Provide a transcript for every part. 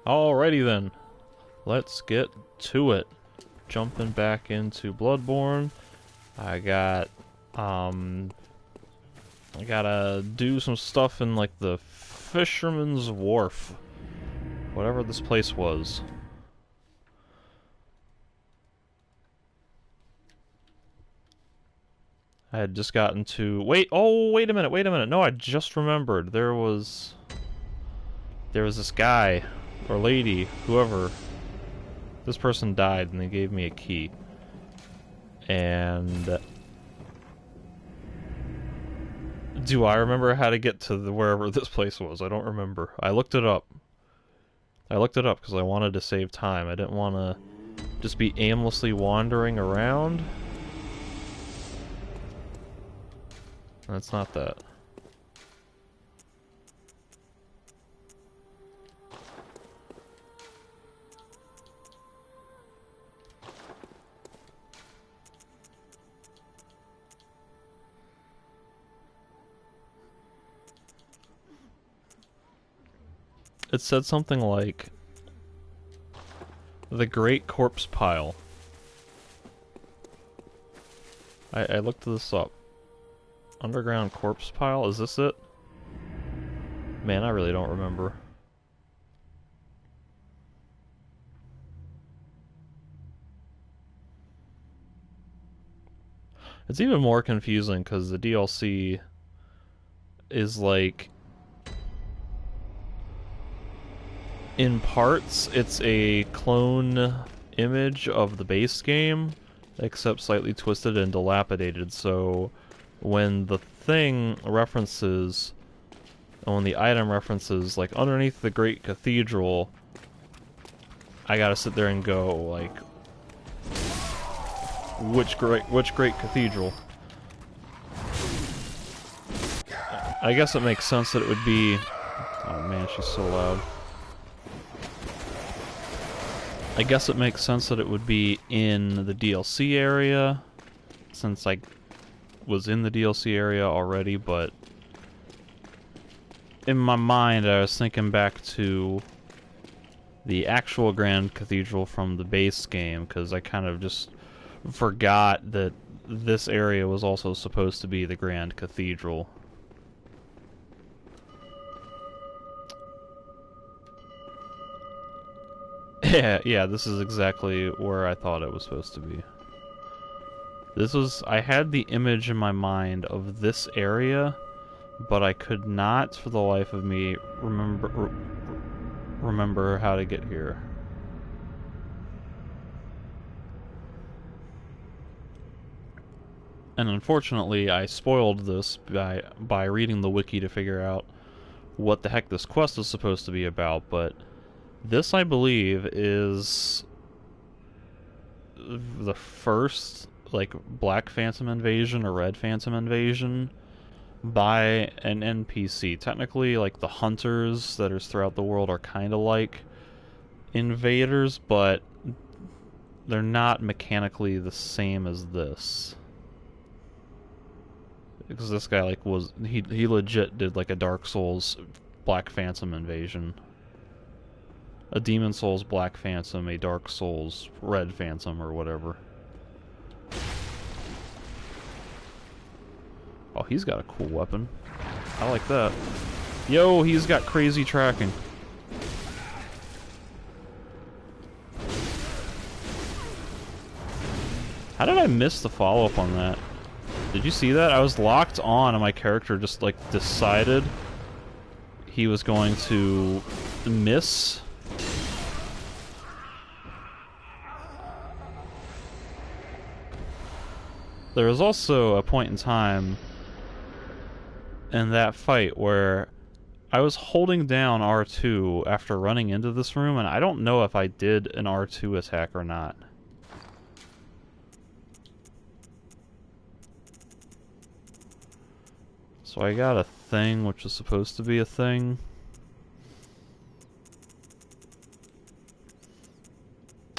Alrighty then, let's get to it. Jumping back into Bloodborne, I gotta do some stuff in like the Fisherman's Wharf, whatever this place was. I had just gotten to wait a minute. No, I just remembered there was this guy or lady, whoever. This person died and they gave me a key. And do I remember how to get to wherever this place was? I don't remember. I looked it up. Because I wanted to save time. I didn't want to just be aimlessly wandering around. That's not that. It said something like the Great Corpse Pile. I looked this up. Underground Corpse Pile? Is this it? Man, I really don't remember. It's even more confusing because the DLC is like, in parts, it's a clone image of the base game, except slightly twisted and dilapidated, so when the thing references, and when the item references, like, underneath the Great Cathedral, I gotta sit there and go, like, which great cathedral? I guess it makes sense that it would be... Oh man, she's so loud. I guess it makes sense that it would be in the DLC area, since I was in the DLC area already, but in my mind I was thinking back to the actual Grand Cathedral from the base game, because I kind of just forgot that this area was also supposed to be the Grand Cathedral. Yeah, this is exactly where I thought it was supposed to be. I had the image in my mind of this area, but I could not for the life of me remember how to get here. And unfortunately, I spoiled this by reading the wiki to figure out what the heck this quest is supposed to be about, but this, I believe, is the first, like, Black Phantom invasion or Red Phantom invasion by an NPC. Technically, like, the hunters that are throughout the world are kind of like invaders, but they're not mechanically the same as this. Because this guy, like, he legit did, like, a Dark Souls Black Phantom invasion. A Demon Souls Black Phantom, a Dark Souls Red Phantom, or whatever. Oh, he's got a cool weapon. I like that. Yo, he's got crazy tracking. How did I miss the follow-up on that? Did you see that? I was locked on and my character just, like, decided he was going to miss. There was also a point in time in that fight where I was holding down R2 after running into this room, and I don't know if I did an R2 attack or not. So I got a thing which was supposed to be a thing.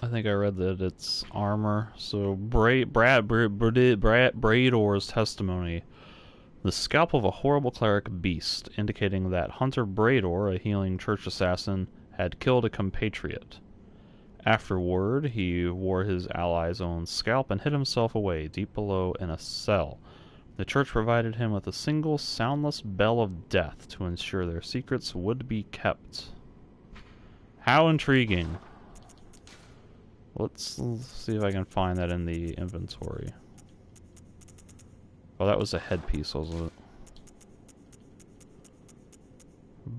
I think I read that it's armor. So Brador's testimony. The scalp of a horrible cleric beast, indicating that Hunter Brador, a healing church assassin, had killed a compatriot. Afterward, he wore his ally's own scalp and hid himself away deep below in a cell. The church provided him with a single soundless bell of death to ensure their secrets would be kept. How intriguing. Let's see if I can find that in the inventory. Oh, that was a headpiece, wasn't it?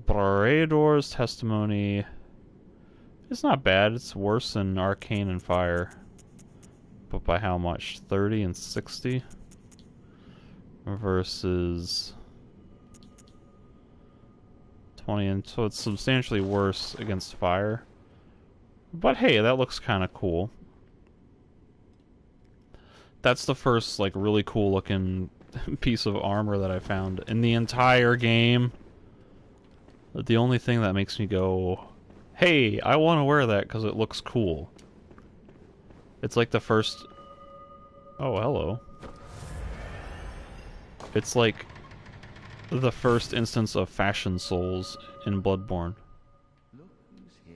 Brador's testimony. It's not bad. It's worse than Arcane and Fire. But by how much? 30 and 60? Versus 20, and so it's substantially worse against Fire. But hey, that looks kind of cool. That's the first, like, really cool looking piece of armor that I found in the entire game. The only thing that makes me go, hey, I want to wear that because it looks cool. It's like the first... Oh, hello. It's like the first instance of fashion souls in Bloodborne. Look who's here.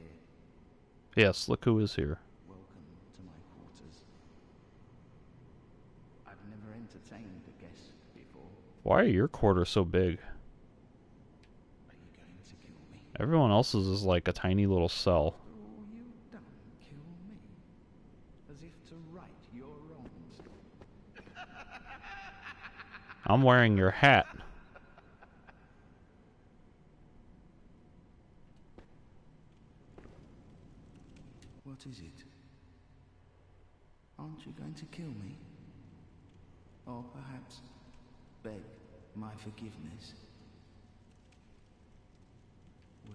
Yes, look who is here. Welcome to my quarters. I've never entertained a guest before. Why are your quarters so big? Are you going to kill me? Everyone else's is like a tiny little cell. After all you've done, kill me. As if to right your wrongs. I'm wearing your hat. What is it? Aren't you going to kill me? Or perhaps beg my forgiveness? Well,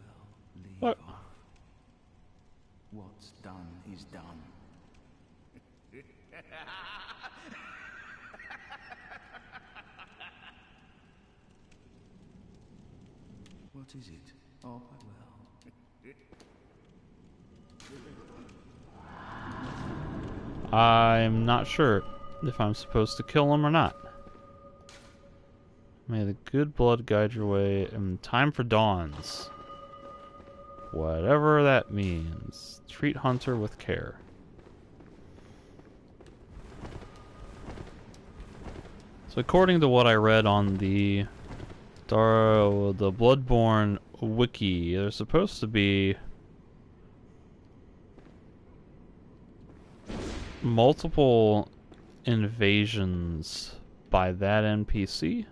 leave What? off. What's done is done. What is it? Oh, well. I'm not sure if I'm supposed to kill him or not. May the good blood guide your way, and time for dawns. Whatever that means. Treat Hunter with care. So according to what I read on the Bloodborne wiki, there's supposed to be multiple invasions by that NPC.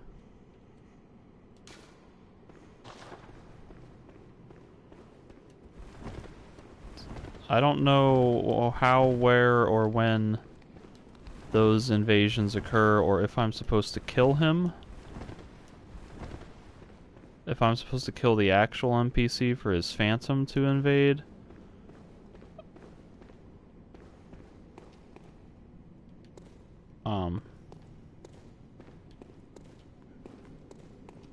I don't know how, where, or when those invasions occur, or if I'm supposed to kill him. If I'm supposed to kill the actual NPC for his phantom to invade.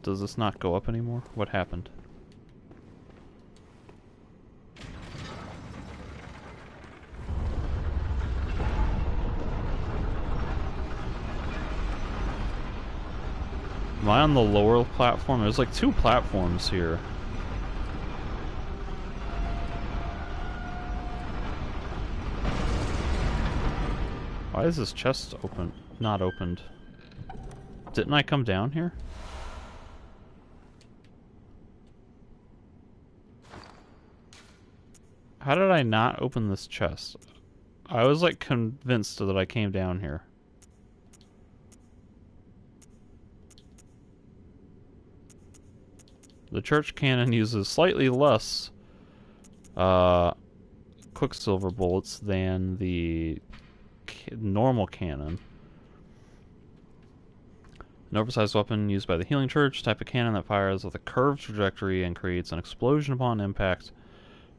Does this not go up anymore? What happened? Am I on the lower platform? There's like 2 platforms here. Why is this chest open? Not opened. Didn't I come down here? How did I not open this chest? I was like convinced that I came down here. The church cannon uses slightly less quicksilver bullets than the normal cannon. An oversized weapon used by the healing church, type of cannon that fires with a curved trajectory and creates an explosion upon impact.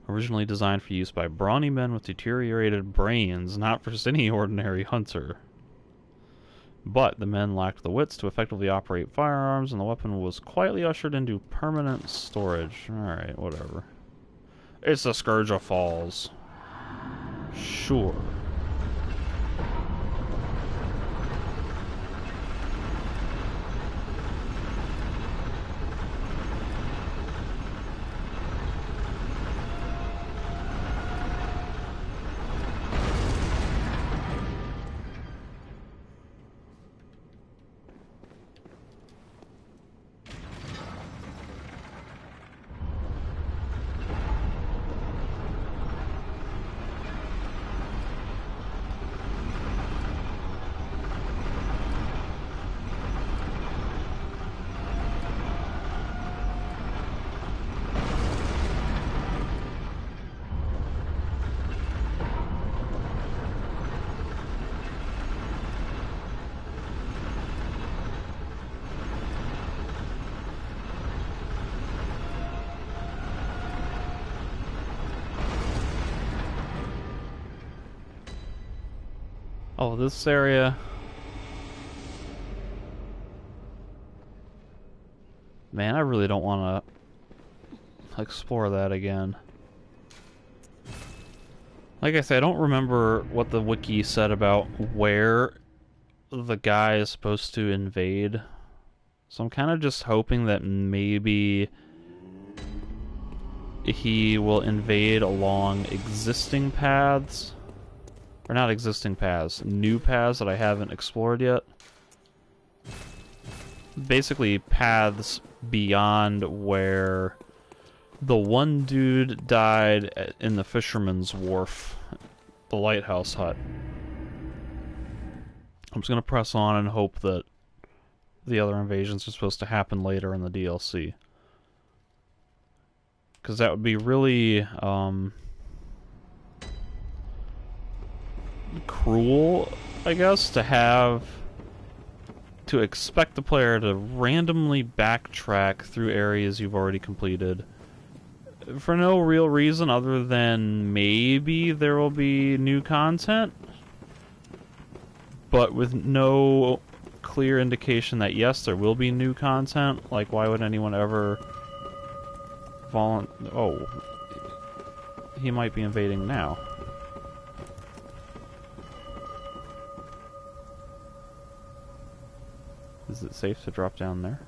Originally designed for use by brawny men with deteriorated brains, not for just any ordinary hunter. But the men lacked the wits to effectively operate firearms, and the weapon was quietly ushered into permanent storage. Alright, whatever. It's the Scourge of Falls. Sure. Oh, this area. Man, I really don't want to explore that again. Like I said, I don't remember what the wiki said about where the guy is supposed to invade. So I'm kind of just hoping that maybe he will invade along existing paths. Or not existing paths, new paths that I haven't explored yet. Basically paths beyond where the one dude died in the Fisherman's Wharf, the lighthouse hut. I'm just gonna press on and hope that the other invasions are supposed to happen later in the DLC. Because that would be really, cruel, I guess, to expect the player to randomly backtrack through areas you've already completed for no real reason other than maybe there will be new content, but with no clear indication that yes, there will be new content. Like, why would anyone ever Oh, he might be invading now. Is it safe to drop down there?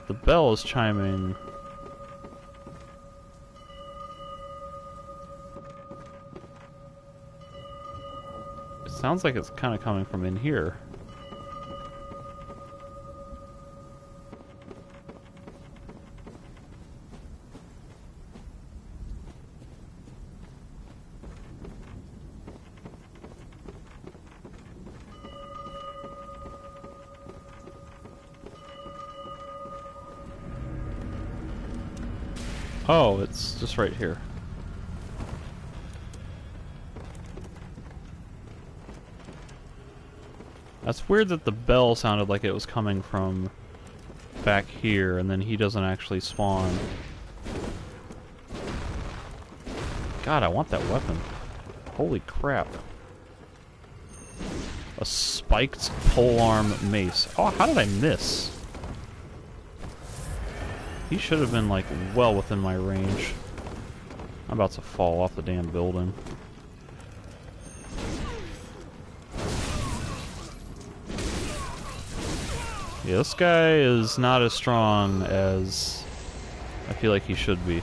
The bell is chiming. It sounds like it's kind of coming from in here. Oh, it's just right here. That's weird that the bell sounded like it was coming from back here, and then he doesn't actually spawn. God, I want that weapon. Holy crap. A spiked polearm mace. Oh, how did I miss? He should have been, like, well within my range. I'm about to fall off the damn building. Yeah, this guy is not as strong as I feel like he should be.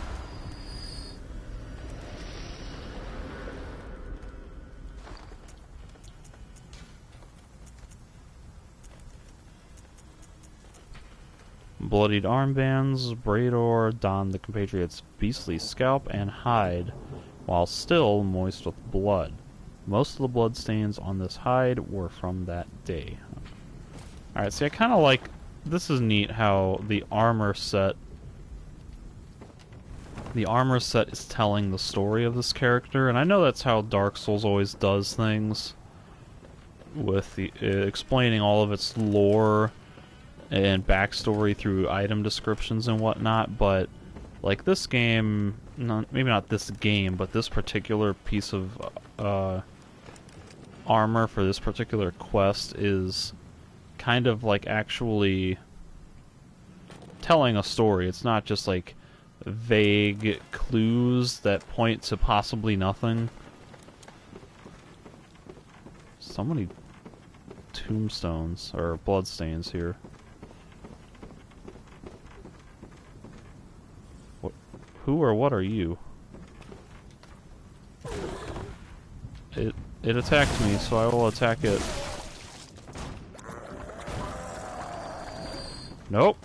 Bloodied armbands, Brador donned the compatriot's beastly scalp and hide, while still moist with blood. Most of the bloodstains on this hide were from that day. Alright, see, I kind of like... This is neat how the armor set... The armor set is telling the story of this character, and I know that's how Dark Souls always does things, with the explaining all of its lore and backstory through item descriptions and whatnot, but like this game, maybe not this game, but this particular piece of armor for this particular quest is kind of like actually telling a story. It's not just like vague clues that point to possibly nothing. So many tombstones or bloodstains here. Who or what are you? It attacked me, so I will attack it. Nope.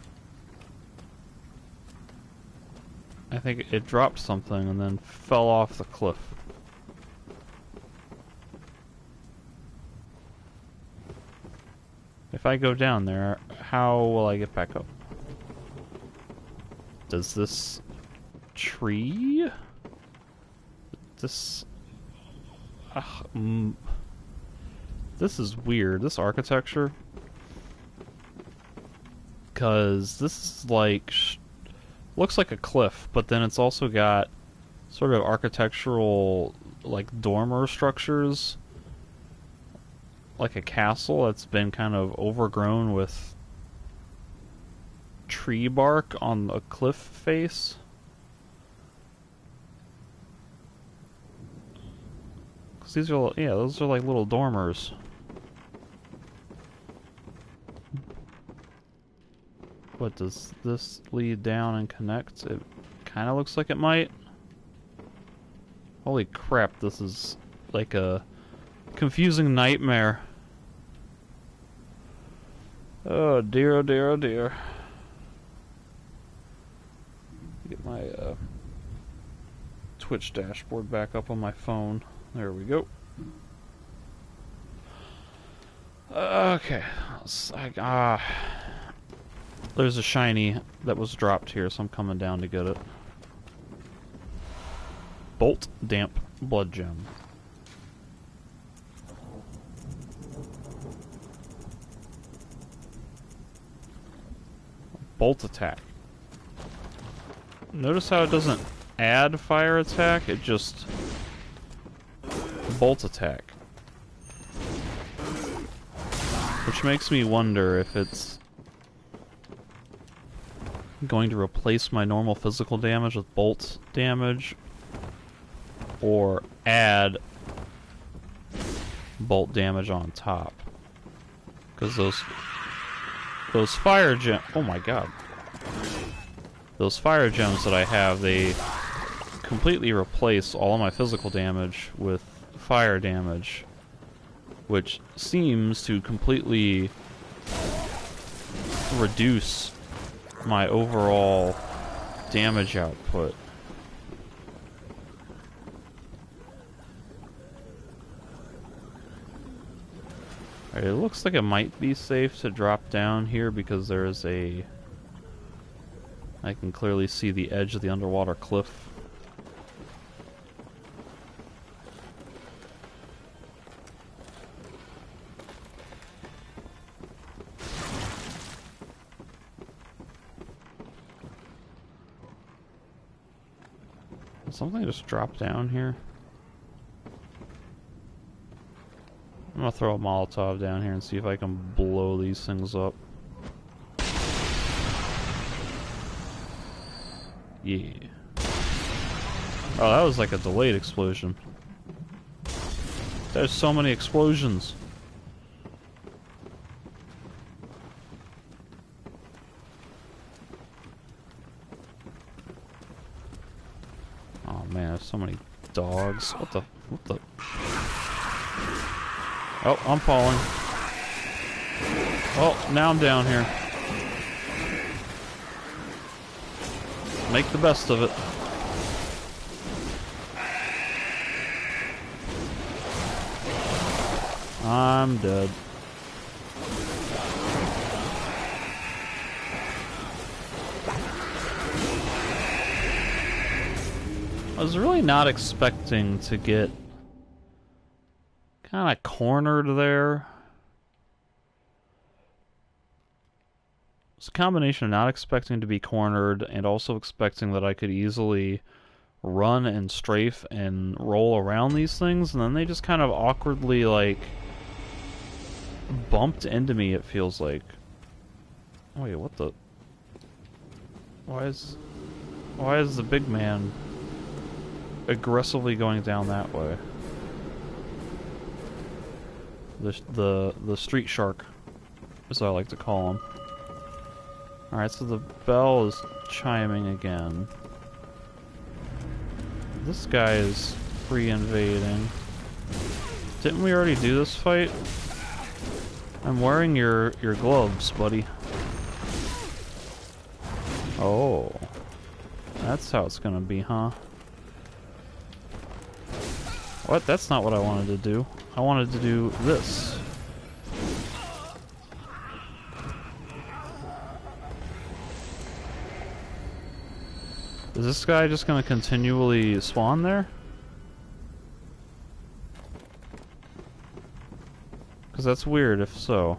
I think it dropped something and then fell off the cliff. If I go down there, how will I get back up? Does this tree? This... This is weird, this architecture. Because this is like... looks like a cliff, but then it's also got sort of architectural, like, dormer structures. Like a castle that's been kind of overgrown with tree bark on a cliff face. Because these are, yeah, those are like little dormers. What, does this lead down and connect? It kind of looks like it might. Holy crap, this is like a confusing nightmare. Oh dear, oh dear, oh dear. Get my Twitch dashboard back up on my phone. There we go. Okay. There's a shiny that was dropped here, so I'm coming down to get it. Bolt Damp Blood Gem. Bolt attack. Notice how it doesn't add fire attack, it just bolt attack. Which makes me wonder if it's going to replace my normal physical damage with bolt damage, or add bolt damage on top. Because those fire gems, oh my god. Those fire gems that I have, they completely replace all of my physical damage with fire damage, which seems to completely reduce my overall damage output. Alright, it looks like it might be safe to drop down here because there's a... I can clearly see the edge of the underwater cliff. Did something just drop down here? I'm gonna throw a Molotov down here and see if I can blow these things up. Yeah. Oh, that was like a delayed explosion. There's so many explosions. Oh man, there's so many dogs. What the? Oh, I'm falling. Oh, now I'm down here. Make the best of it. I'm dead. I was really not expecting to get kind of cornered there. It's a combination of not expecting to be cornered and also expecting that I could easily run and strafe and roll around these things, and then they just kind of awkwardly, like, bumped into me, it feels like. Wait, what the... Why is the big man aggressively going down that way? The street shark, as I like to call him. Alright, so the bell is chiming again. This guy is free invading. Didn't we already do this fight? I'm wearing your gloves, buddy. Oh. That's how it's gonna be, huh? What? That's not what I wanted to do. I wanted to do this. Is this guy just gonna continually spawn there? Because that's weird if so.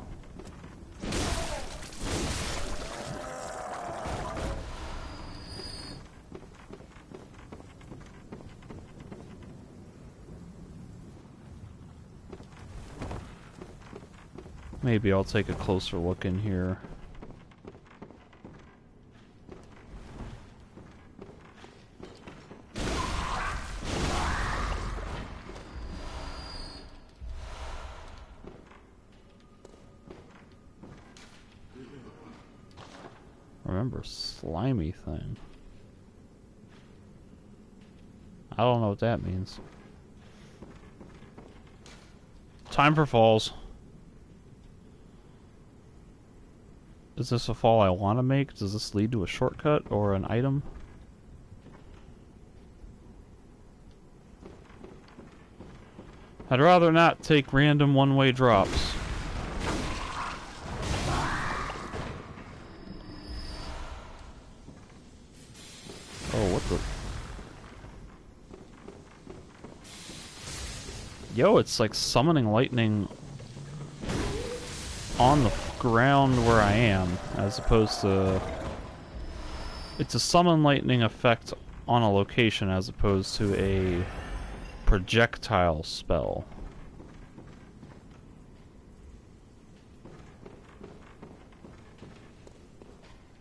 Maybe I'll take a closer look in here. Remember, slimy thing. I don't know what that means. Time for falls. Is this a fall I want to make? Does this lead to a shortcut or an item? I'd rather not take random one-way drops. Oh, what the... Yo, it's like summoning lightning on the ground where I am, as opposed to... It's a summon lightning effect on a location as opposed to a projectile spell.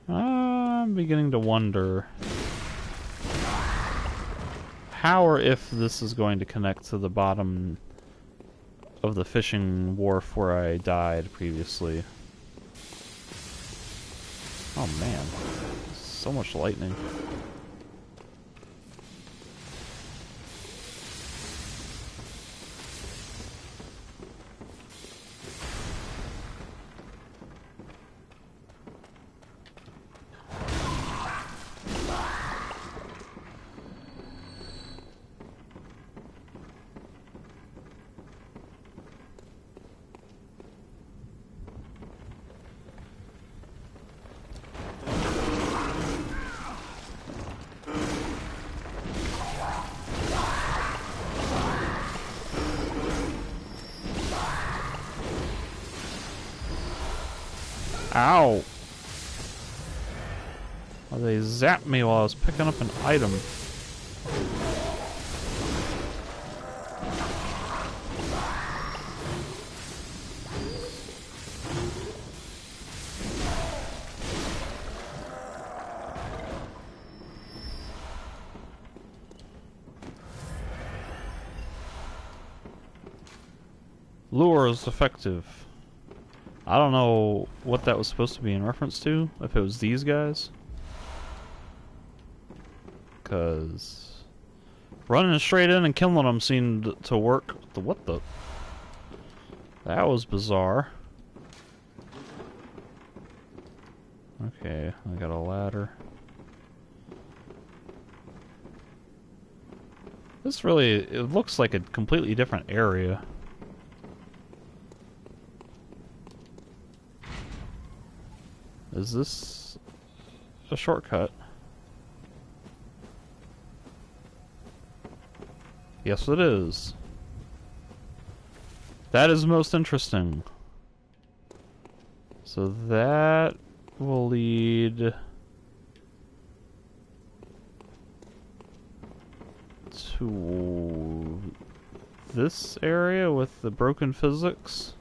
I'm beginning to wonder how or if this is going to connect to the bottom of the fishing wharf where I died previously. Oh man, so much lightning. Ow! Oh, they zapped me while I was picking up an item. Lure is effective. I don't know what that was supposed to be in reference to, if it was these guys. Because running straight in and killing them seemed to work. What the? That was bizarre. Okay, I got a ladder. This really, it looks like a completely different area. Is this a shortcut? Yes, it is. That is most interesting. So that will lead to this area with the broken physics.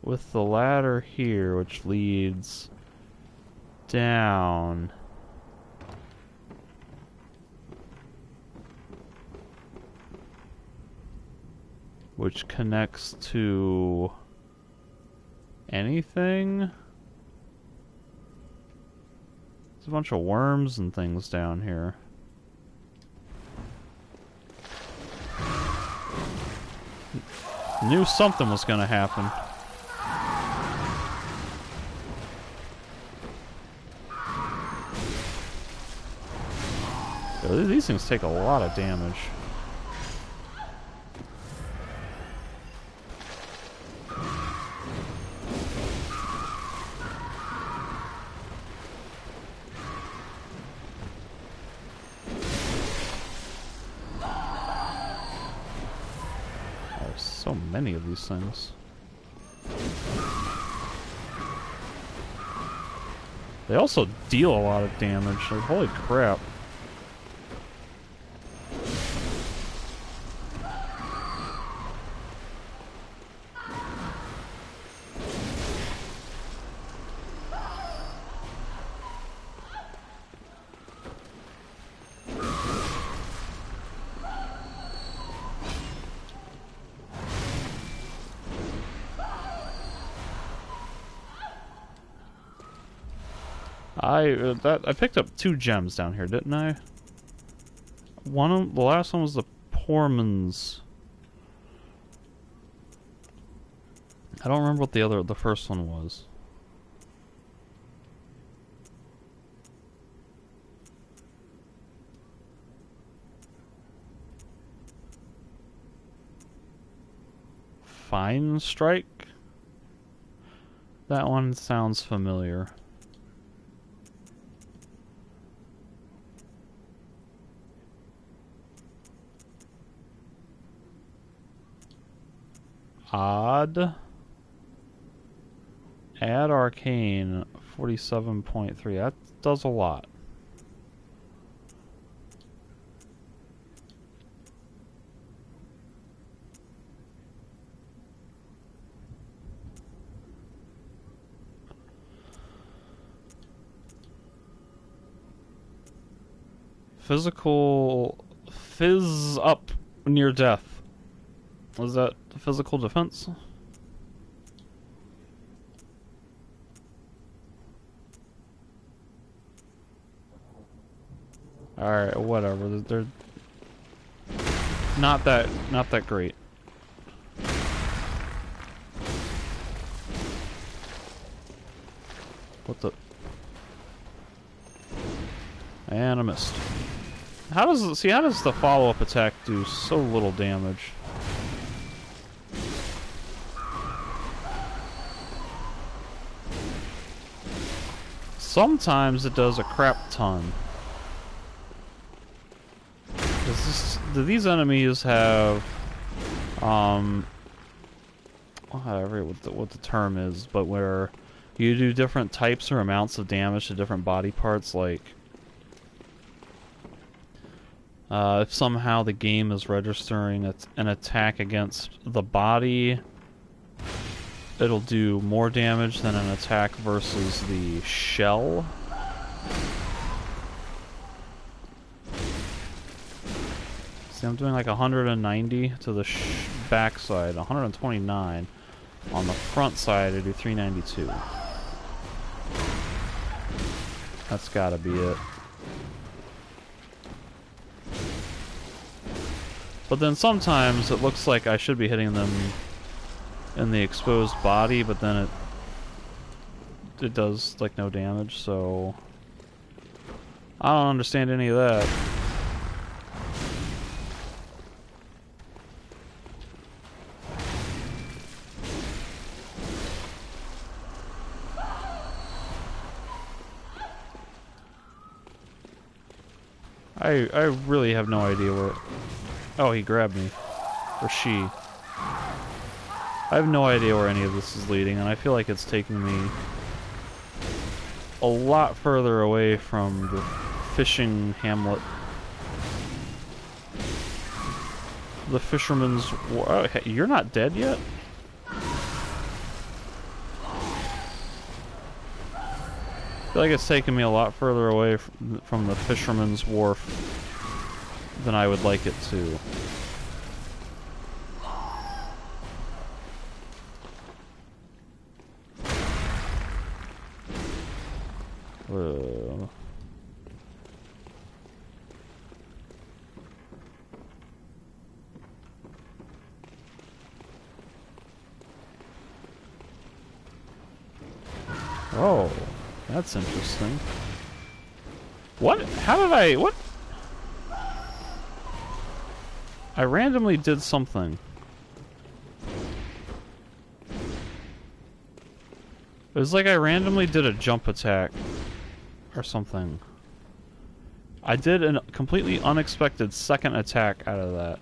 With the ladder here, which leads down. Which connects to anything? There's a bunch of worms and things down here. Knew something was gonna happen. These things take a lot of damage. There's so many of these things. They also deal a lot of damage. Like, holy crap. I picked up 2 gems down here, didn't I? The last one was the Poorman's. I don't remember what the first one was. Fine Strike? That one sounds familiar. Odd. Add Arcane 47.3. That does a lot. Physical fizz up near death. Was that physical defense? Alright, whatever. They're not that great. What the? And I missed. How does the follow-up attack do so little damage? Sometimes it does a crap ton. Do these enemies have, whatever what the term is, but where you do different types or amounts of damage to different body parts, like, if somehow the game is registering an attack against the body, it'll do more damage than an attack versus the shell. See, I'm doing like 190 to the backside, 129. On the front side, I do 392. That's gotta be it. But then sometimes it looks like I should be hitting them in the exposed body, but then it does like no damage, so I don't understand any of that. I really have no idea where... Oh, he grabbed me. Or she. I have no idea where any of this is leading, and I feel like it's taking me a lot further away from the fishing hamlet. The fisherman's... Oh, hey, you're not dead yet? I feel like it's taking me a lot further away from the fisherman's wharf than I would like it to. Oh, that's interesting. What? How did I... What? I randomly did something. It was like I randomly did a jump attack. Or something. I did a completely unexpected second attack out of that.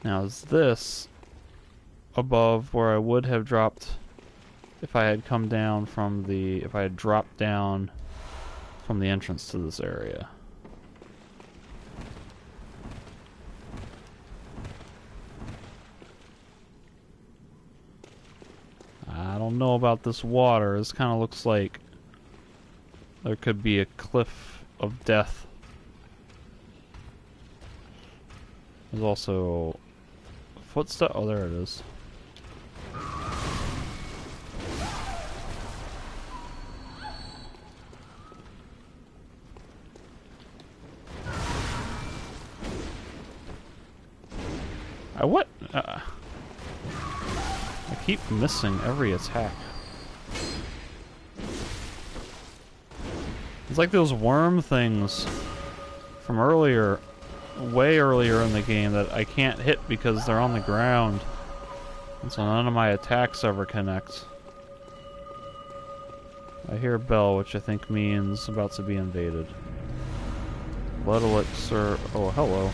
Now is this above where I would have dropped if I had come down from the... if I had dropped down from the entrance to this area? I don't know about this water. This kind of looks like there could be a cliff of death There's also footstep. Oh, there it is. What? I keep missing every attack. It's like those worm things from earlier, way earlier in the game that I can't hit because they're on the ground. And so none of my attacks ever connect. I hear a bell, which I think means about to be invaded. Blood elixir. Oh, hello.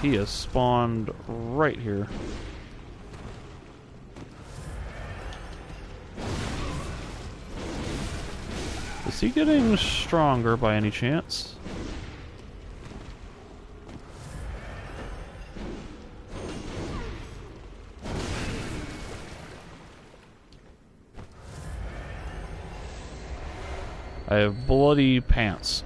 He has spawned right here. Is he getting stronger by any chance? I have bloody pants.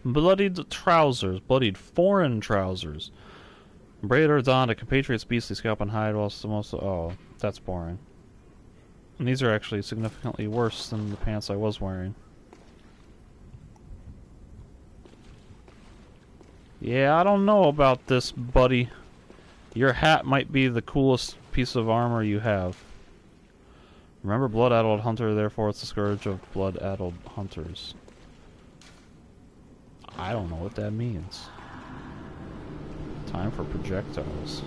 Bloodied trousers. Bloodied foreign trousers. Braid or don, a compatriot's beastly scalp and hide whilst the most... Oh, that's boring. And these are actually significantly worse than the pants I was wearing. Yeah, I don't know about this, buddy. Your hat might be the coolest piece of armor you have. Remember, blood-addled hunter, therefore it's the scourge of blood-addled hunters. I don't know what that means. Time for projectiles.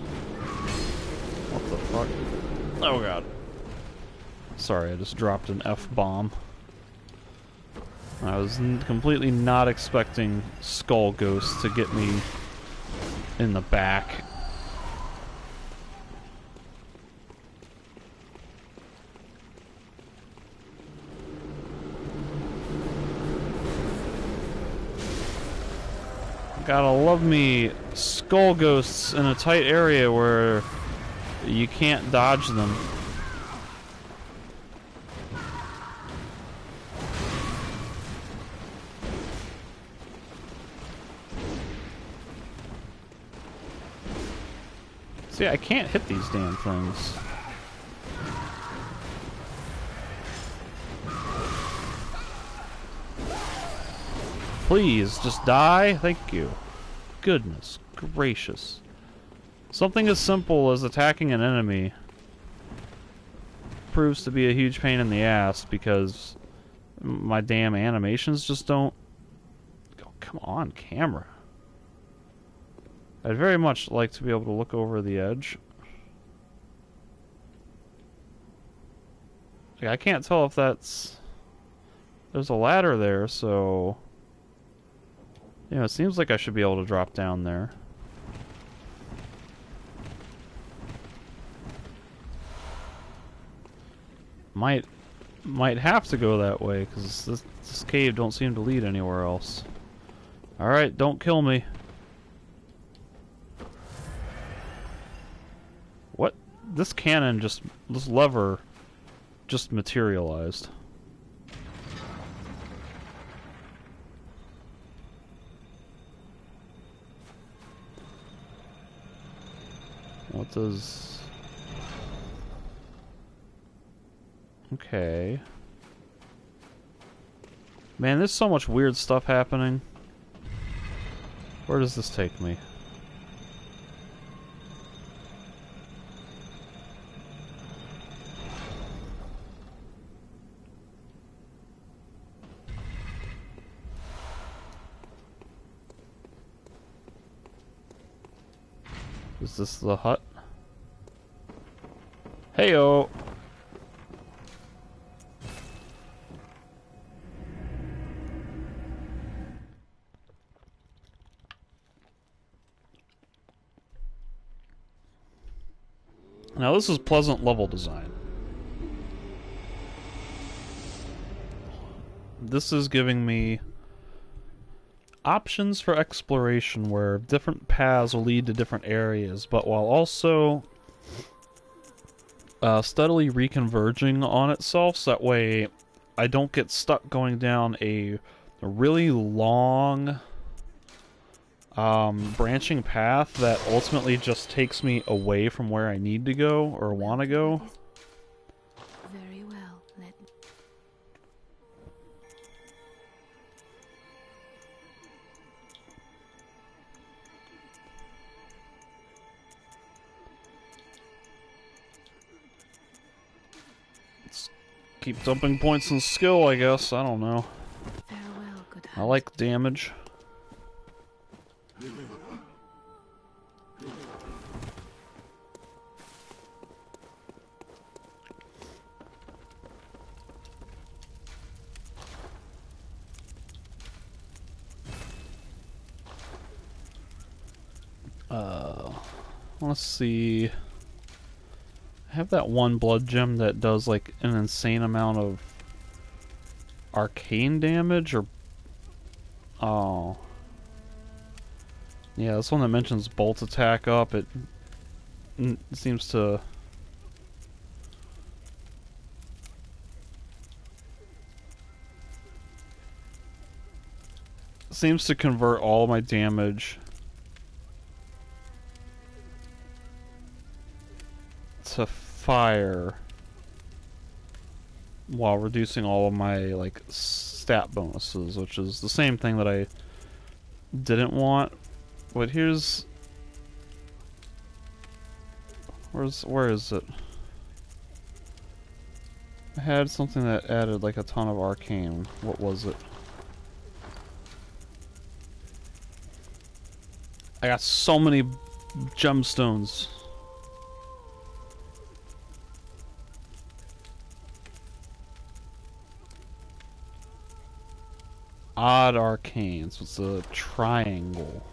What the fuck? Oh god. Sorry, I just dropped an F-bomb. I was completely not expecting Skull Ghost to get me in the back. Gotta love me Skull Ghosts in a tight area where you can't dodge them. See, I can't hit these damn things. Please, just die? Thank you. Goodness gracious. Something as simple as attacking an enemy proves to be a huge pain in the ass because my damn animations just don't... Oh, come on, camera. I'd very much like to be able to look over the edge. Like, I can't tell if that's... There's a ladder there, so... You know, it seems like I should be able to drop down there. Might have to go that way, because this cave don't seem to lead anywhere else. Alright, don't kill me. What? This cannon just... This lever just materialized. What does... Okay. Man, there's so much weird stuff happening. Where does this take me? Is this the hut? Heyo! Now this is pleasant level design. This is giving me options for exploration where different paths will lead to different areas, but while also steadily reconverging on itself, so that way I don't get stuck going down a really long branching path that ultimately just takes me away from where I need to go or want to go. Very well. Let me... Let's keep dumping points in skill, I guess. I don't know. Farewell, good I like damage. Let's see. I have that one blood gem that does like an insane amount of arcane damage, or oh, yeah, this one that mentions bolt attack up. It seems to convert all my damage to fire while reducing all of my like stat bonuses, which is the same thing that I didn't want. But where is it? I had something that added like a ton of arcane. What was it? I got so many gemstones. Odd arcane, so it's a triangle.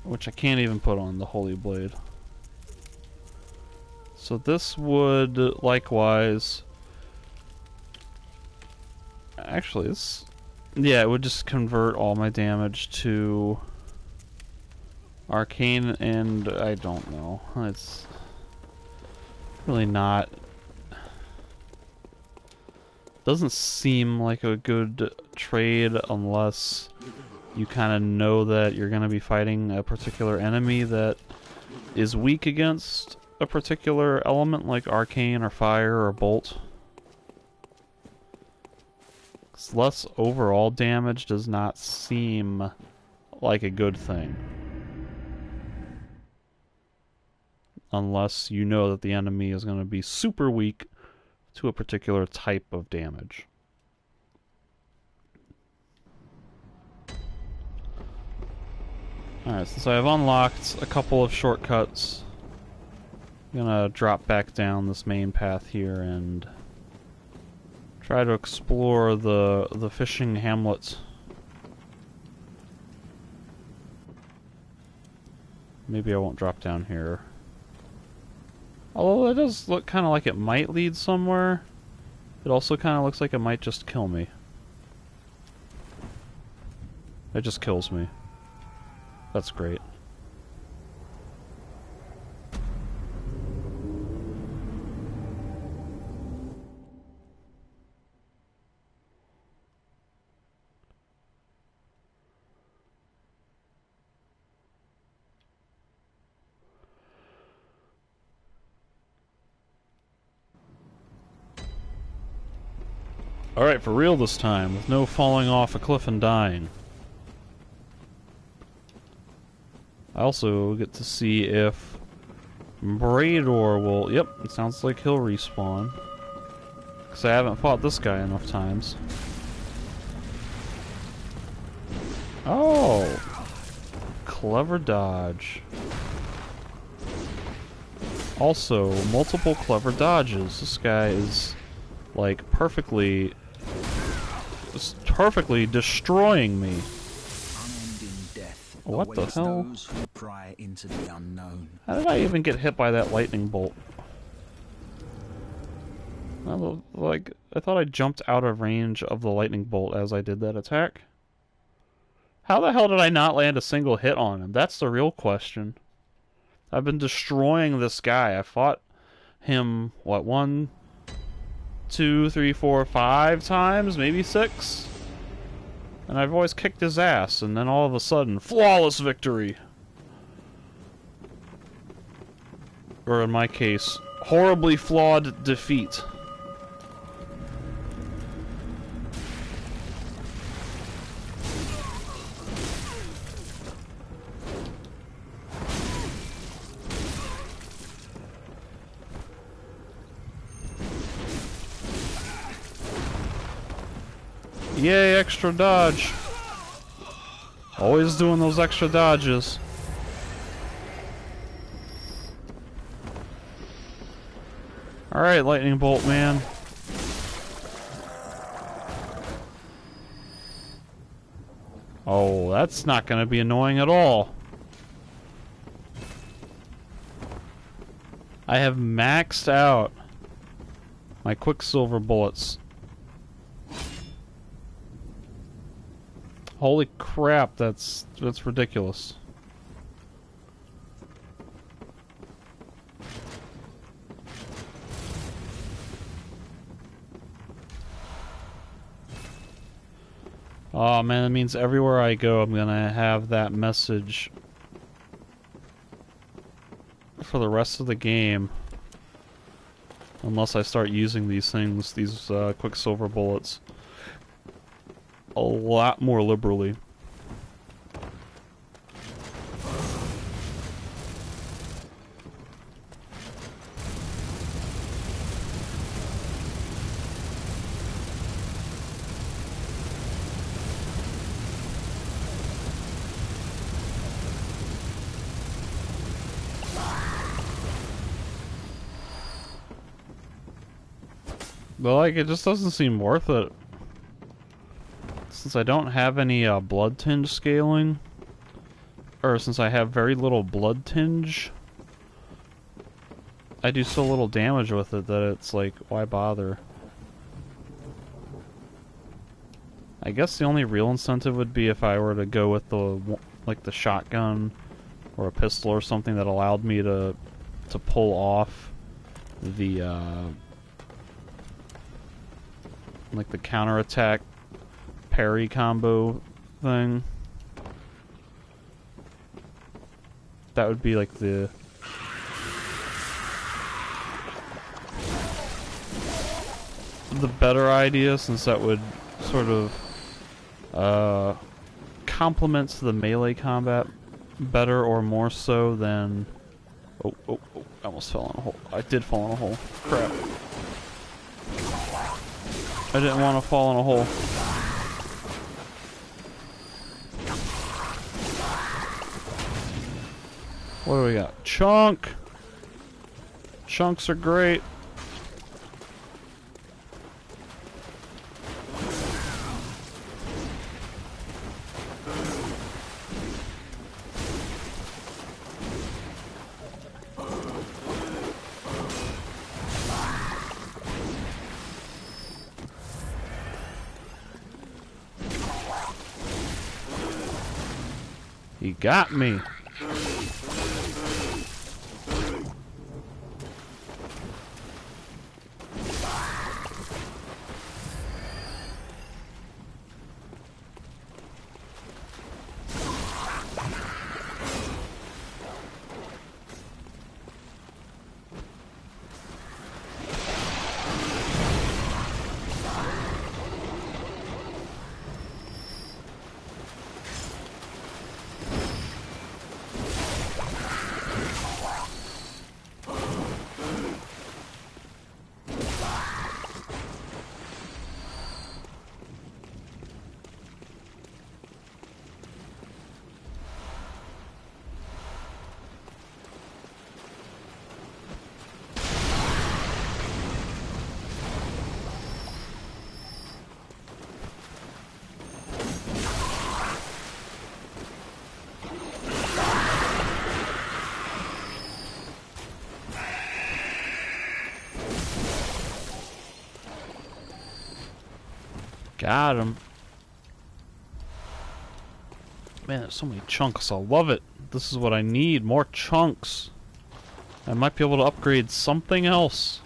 Which I can't even put on the Holy Blade. So this would likewise... Actually, this... Yeah, it would just convert all my damage to arcane, and I don't know. It's really not... Doesn't seem like a good trade unless you kind of know that you're going to be fighting a particular enemy that is weak against a particular element like arcane or fire or bolt. 'Cause less overall damage does not seem like a good thing. Unless you know that the enemy is going to be super weak to a particular type of damage. Alright, since I have unlocked a couple of shortcuts, I'm gonna drop back down this main path here and try to explore the fishing hamlet. Maybe I won't drop down here. Although it does look kind of like it might lead somewhere, it also kind of looks like it might just kill me. It just kills me. That's great. Alright, for real this time, with no falling off a cliff and dying. I also get to see if Brador will... Yep, it sounds like he'll respawn. Because I haven't fought this guy enough times. Oh! Clever dodge. Also, multiple clever dodges. This guy is, like, perfectly destroying me. What the hell? How did I even get hit by that lightning bolt? Like, I thought I jumped out of range of the lightning bolt as I did that attack. How the hell did I not land a single hit on him? That's the real question. I've been destroying this guy. I fought him, what, 1, 2, 3, 4, 5 times, maybe 6? And I've always kicked his ass, and then all of a sudden, flawless victory! Or in my case, horribly flawed defeat. Yay, extra dodge. Always doing those extra dodges. Alright, lightning bolt, man. Oh, that's not gonna be annoying at all. I have maxed out my Quicksilver bullets. Holy crap, that's ridiculous. Oh man, that means everywhere I go I'm gonna have that message for the rest of the game. Unless I start using these things, these Quicksilver bullets, a lot more liberally. But like, it just doesn't seem worth it. Since I don't have any blood tinge scaling, or since I have very little blood tinge, I do so little damage with it that it's like, why bother? I guess the only real incentive would be if I were to go with the shotgun or a pistol or something that allowed me to pull off the like the counterattack parry combo thing. That would be like the better idea, since that would sort of complement the melee combat better or more so than... Oh, I almost fell in a hole. I did fall in a hole. Crap. I didn't want to fall in a hole. What do we got? Chunk! Chunks are great. He got me. Got him. Man, there's so many chunks. I love it. This is what I need. More chunks. I might be able to upgrade something else.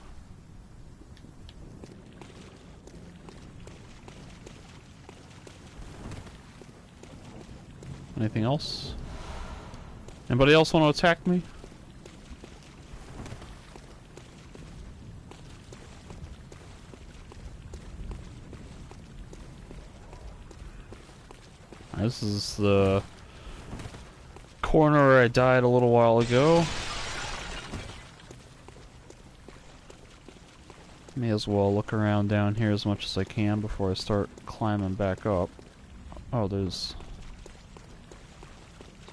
Anything else? Anybody else want to attack me? This is the corner where I died a little while ago. May as well look around down here as much as I can before I start climbing back up. Oh, there's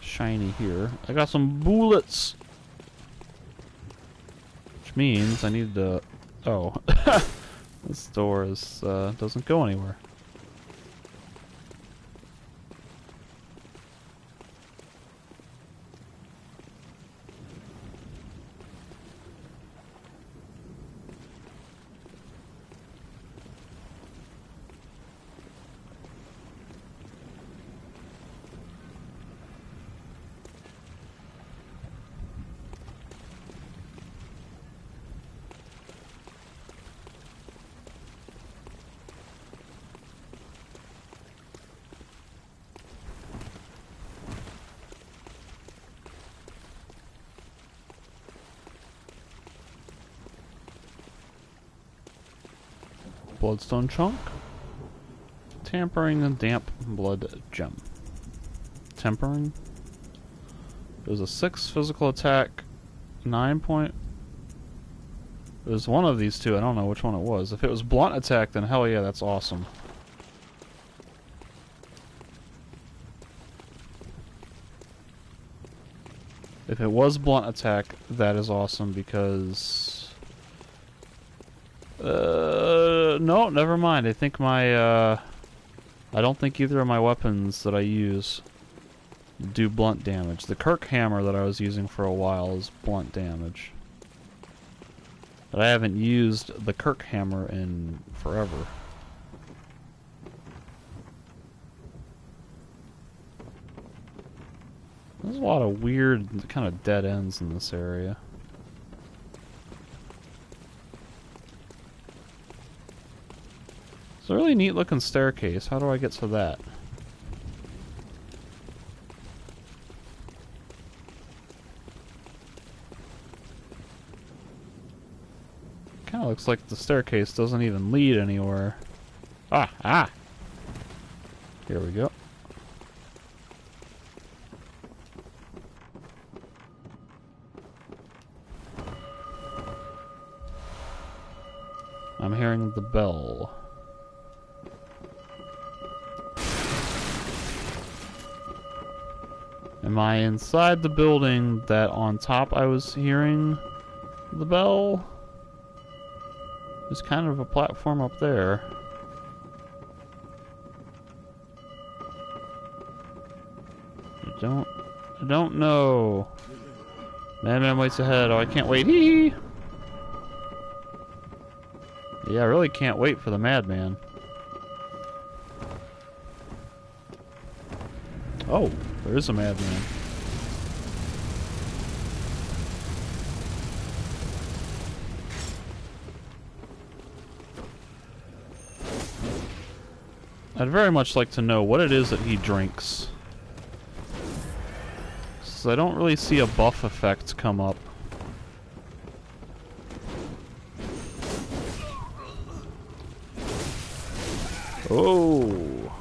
shiny here. I got some bullets! Which means I need to... Oh. This door is, doesn't go anywhere. Bloodstone chunk. Tampering and damp blood gem. Tempering. There's a 6 physical attack. 9 point. There's one of these two. I don't know which one it was. If it was blunt attack, then hell yeah, that's awesome. If it was blunt attack, that is awesome because... no, never mind. I think my, I don't think either of my weapons that I use do blunt damage. The Kirk hammer that I was using for a while is blunt damage. But I haven't used the Kirk hammer in forever. There's a lot of weird kind of dead ends in this area. It's a really neat looking staircase. How do I get to that? Kinda looks like the staircase doesn't even lead anywhere. Ah! Here we go. I'm hearing the bell. Am I inside the building that on top I was hearing the bell? There's kind of a platform up there. I don't know. Madman waits ahead. Oh, I can't wait. Hee hee! Yeah, I really can't wait for the madman. Oh, there is a madman. I'd very much like to know what it is that he drinks. So I don't really see a buff effect come up. Oh.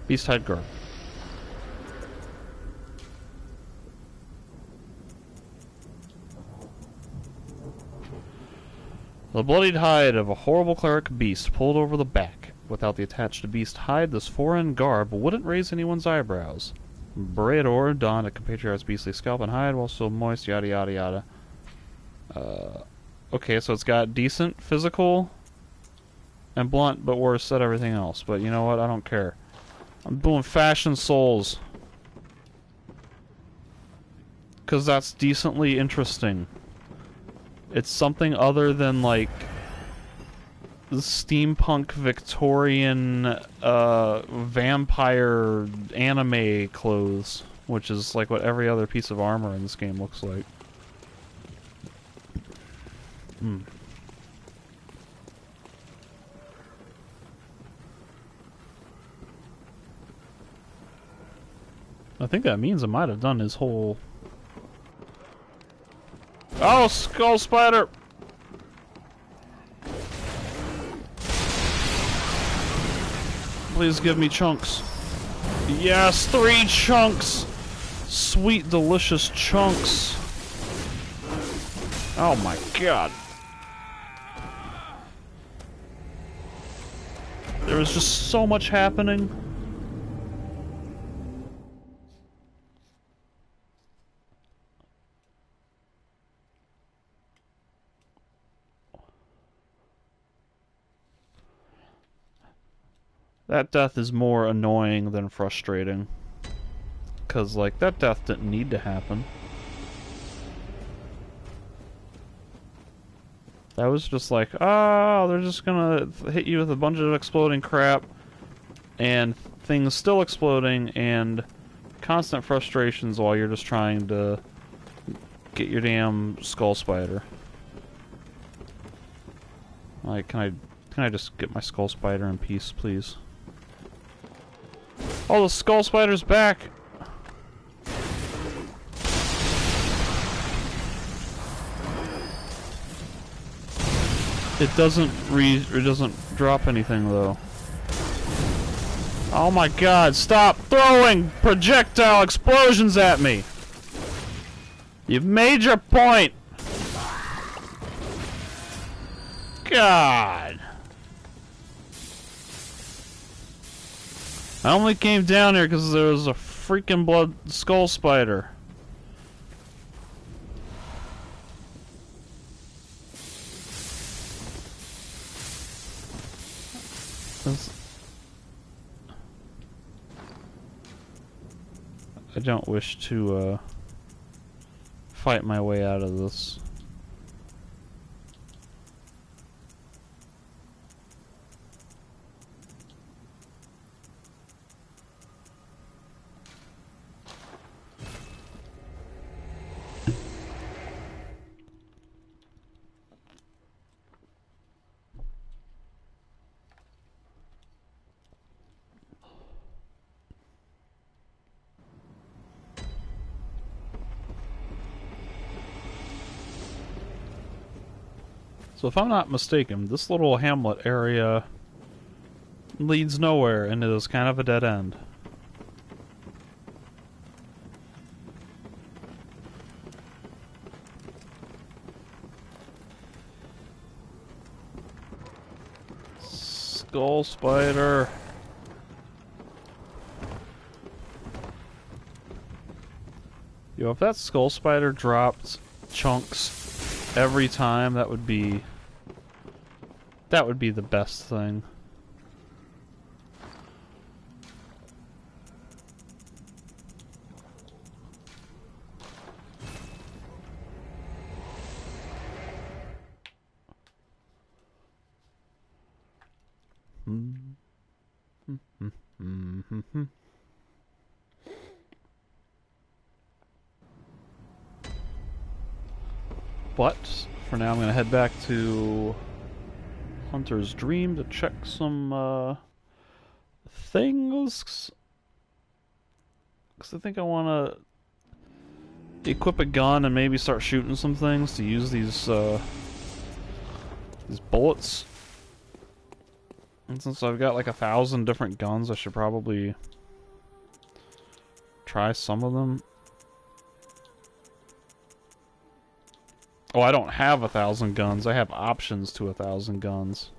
Beast hide guard. The bloodied hide of a horrible cleric beast pulled over the back. Without the attached beast hide, this foreign garb wouldn't raise anyone's eyebrows. Breador donned a compatriot's beastly scalp and hide while still moist, yada yada yada. Okay, so it's got decent physical and blunt, but worse at everything else. But you know what? I don't care. I'm doing Fashion Souls. Because that's decently interesting. It's something other than, like, steampunk Victorian vampire anime clothes, which is like what every other piece of armor in this game looks like. Hmm. I think that means I might have done his whole... Oh, skull spider! Please give me chunks. Yes, 3 chunks! Sweet, delicious chunks. Oh my god. There was just so much happening. That death is more annoying than frustrating. 'Cause, like, that death didn't need to happen. That was just like, oh, they're just gonna hit you with a bunch of exploding crap, and things still exploding, and constant frustrations while you're just trying to get your damn skull spider. Like, can I just get my skull spider in peace, please? Oh, the skull spider's back! It doesn't drop anything though. Oh my god, stop throwing projectile explosions at me! You've made your point! God! I only came down here because there was a freaking blood skull spider. I don't wish to fight my way out of this. So if I'm not mistaken, this little hamlet area leads nowhere and it is kind of a dead end. Skull spider. Yo, if that skull spider dropped chunks every time, that would be the best thing. But for now I'm gonna head back to Hunter's Dream to check some things, because I think I want to equip a gun and maybe start shooting some things to use these bullets. And since I've got like 1,000 different guns, I should probably try some of them. Oh, I don't have 1,000 guns. I have options to 1,000 guns.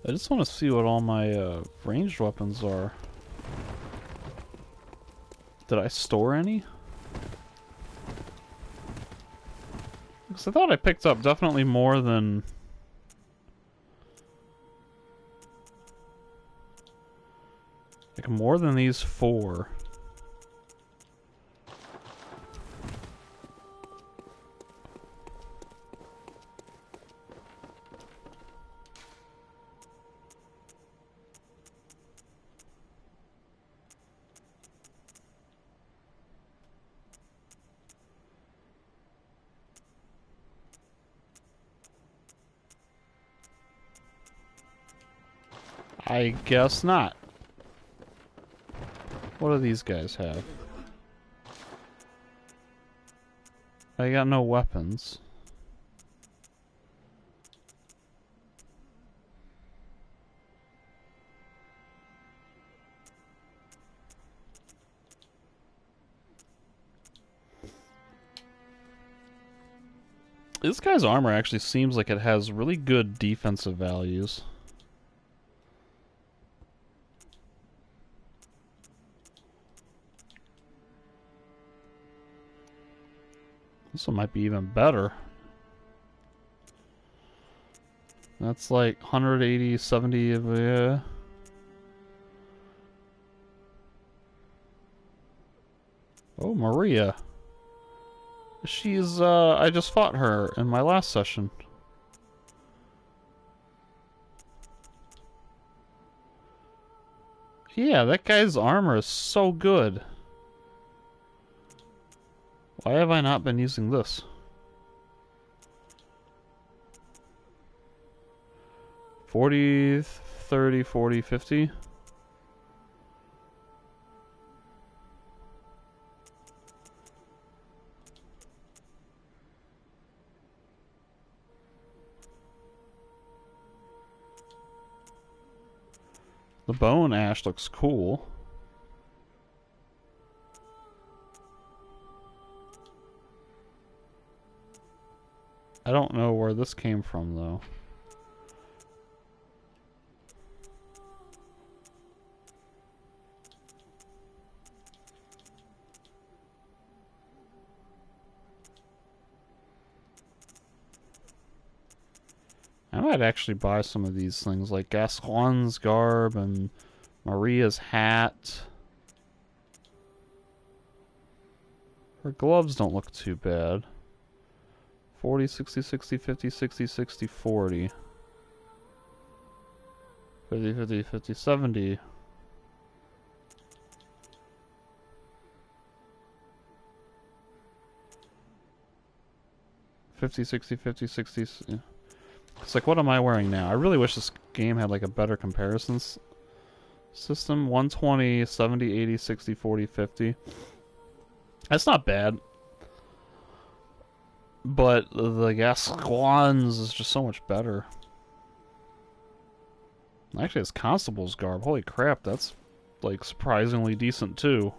I just want to see what all my ranged weapons are. Did I store any? Because I thought I picked up definitely more than... like like more than these 4. I guess not. What do these guys have? I got no weapons. This guy's armor actually seems like it has really good defensive values. This one might be even better. That's like 180, 70 of Oh, Maria. She's, I just fought her in my last session. Yeah, that guy's armor is so good. Why have I not been using this? $40, $30, $40, $50. The bone ash looks cool. I don't know where this came from, though. I might actually buy some of these things, like Gascoigne's garb and Maria's hat. Her gloves don't look too bad. 40, 60, 60, 50, 60, 60, 40. 50, 50, 50, 70. $50, 60, 50, 60. It's like, what am I wearing now? I really wish this game had like a better comparisons system. 120, 70, 80, 60, 40, 50. That's not bad. But the Gascoigne's is just so much better. Actually, it's Constable's garb. Holy crap, that's like surprisingly decent too.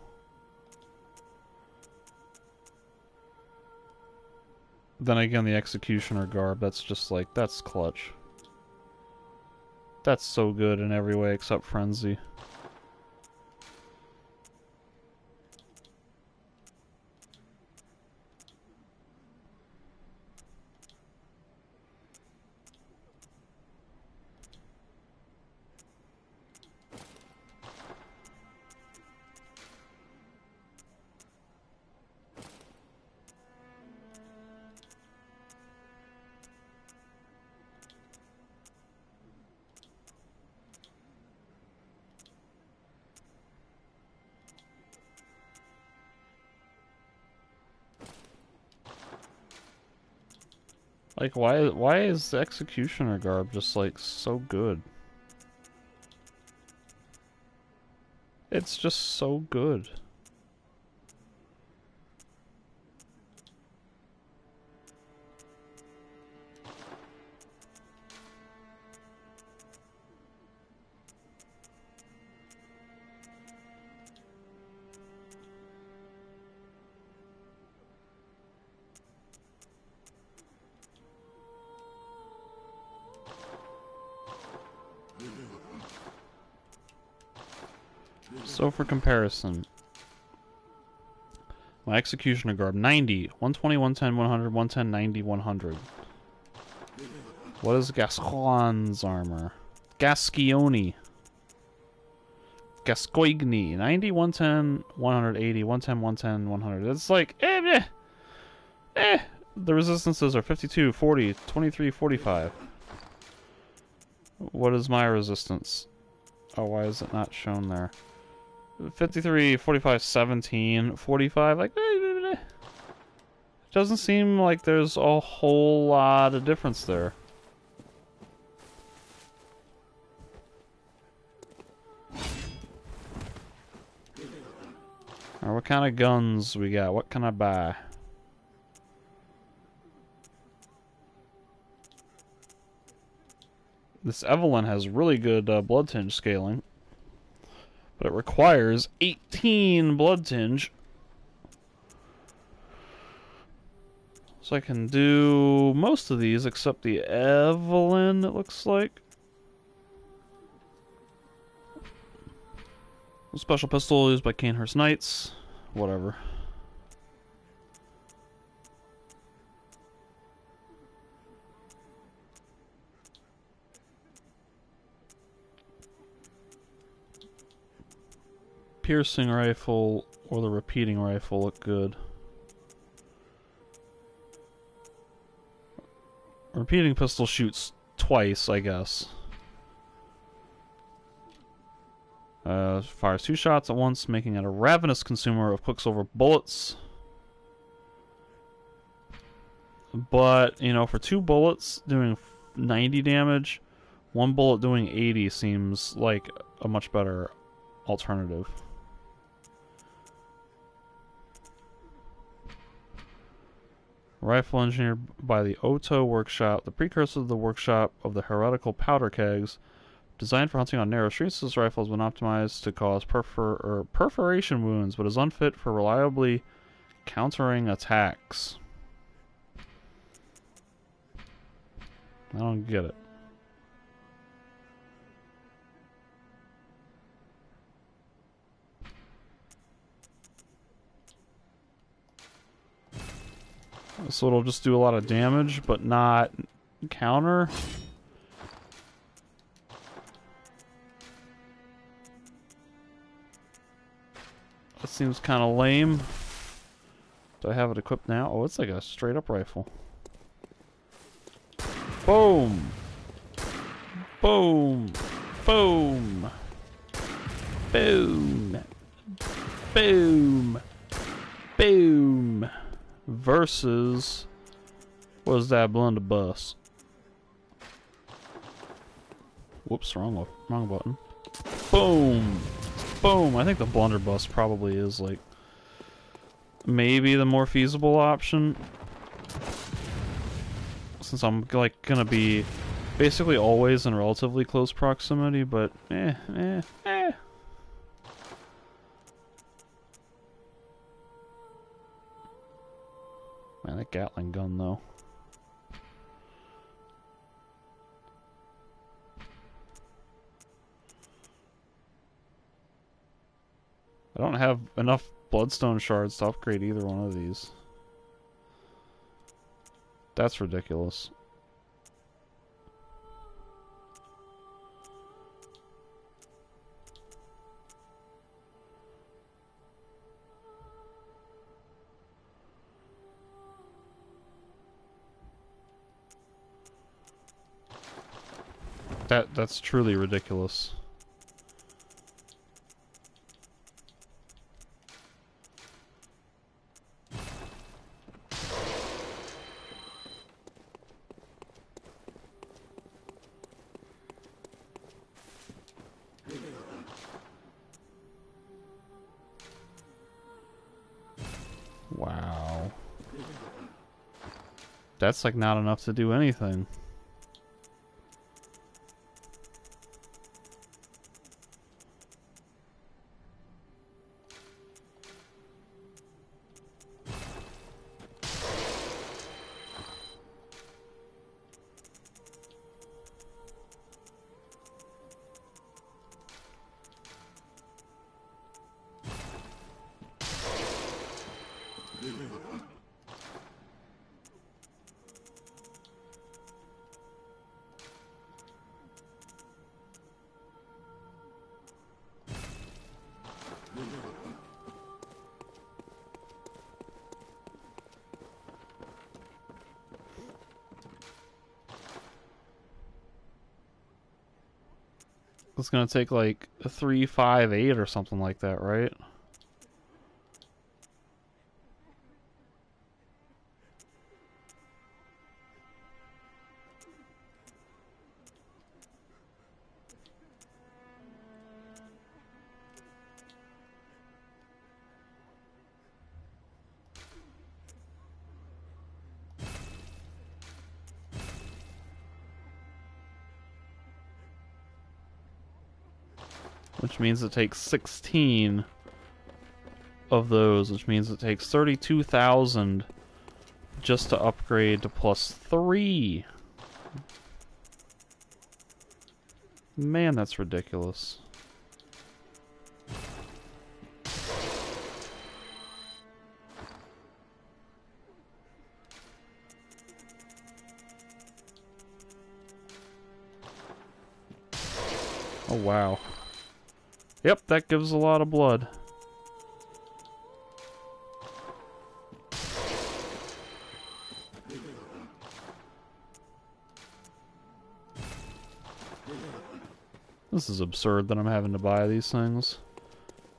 Then again, the Executioner garb, that's just like, that's clutch. That's so good in every way except Frenzy. Like, why is the Executioner garb just, like, so good? It's just so good. So for comparison, my Executioner garb, 90, 120, 110, 100, 110, 90, 100. What is Gascoigne's armor? Gascione. Gascoigne, 90, 110, 180, 110, 110, 100. It's like, The resistances are 52, 40, 23, 45. What is my resistance? Oh, why is it not shown there? 53, 45, 17, 45. Like, it doesn't seem like there's a whole lot of difference there. Alright, what kind of guns we got? What can I buy? This Evelyn has really good blood tinge scaling. But it requires 18 blood tinge. So I can do most of these except the Evelyn, it looks like. Special pistol used by Canehurst Knights. Whatever. Piercing rifle or the repeating rifle look good. Repeating pistol shoots twice, I guess. Fires 2 shots at once, making it a ravenous consumer of Quicksilver bullets. But, you know, for 2 bullets doing 90 damage, 1 bullet doing 80 seems like a much better alternative. Rifle engineered by the Oto Workshop, the precursor to the workshop of the heretical powder kegs. Designed for hunting on narrow streets, this rifle has been optimized to cause perforation wounds, but is unfit for reliably countering attacks. I don't get it. So it'll just do a lot of damage, but not counter. That seems kind of lame. Do I have it equipped now? Oh, it's like a straight up rifle. Boom! Boom! Boom! Boom! Boom! Boom! Versus... what is that blunderbuss? Whoops, wrong button. Boom! Boom! I think the blunderbuss probably is, like, maybe the more feasible option. Since I'm, like, gonna be basically always in relatively close proximity, but Man, that Gatling gun, though. I don't have enough bloodstone shards to upgrade either one of these. That's ridiculous. That's truly ridiculous. Wow. That's like not enough to do anything. It's gonna take like 3, 5, 8 or something like that, right? Which means it takes 16 of those, which means it takes 32,000 just to upgrade to +3. Man, that's ridiculous. Oh, wow. Yep, that gives a lot of blood. This is absurd that I'm having to buy these things.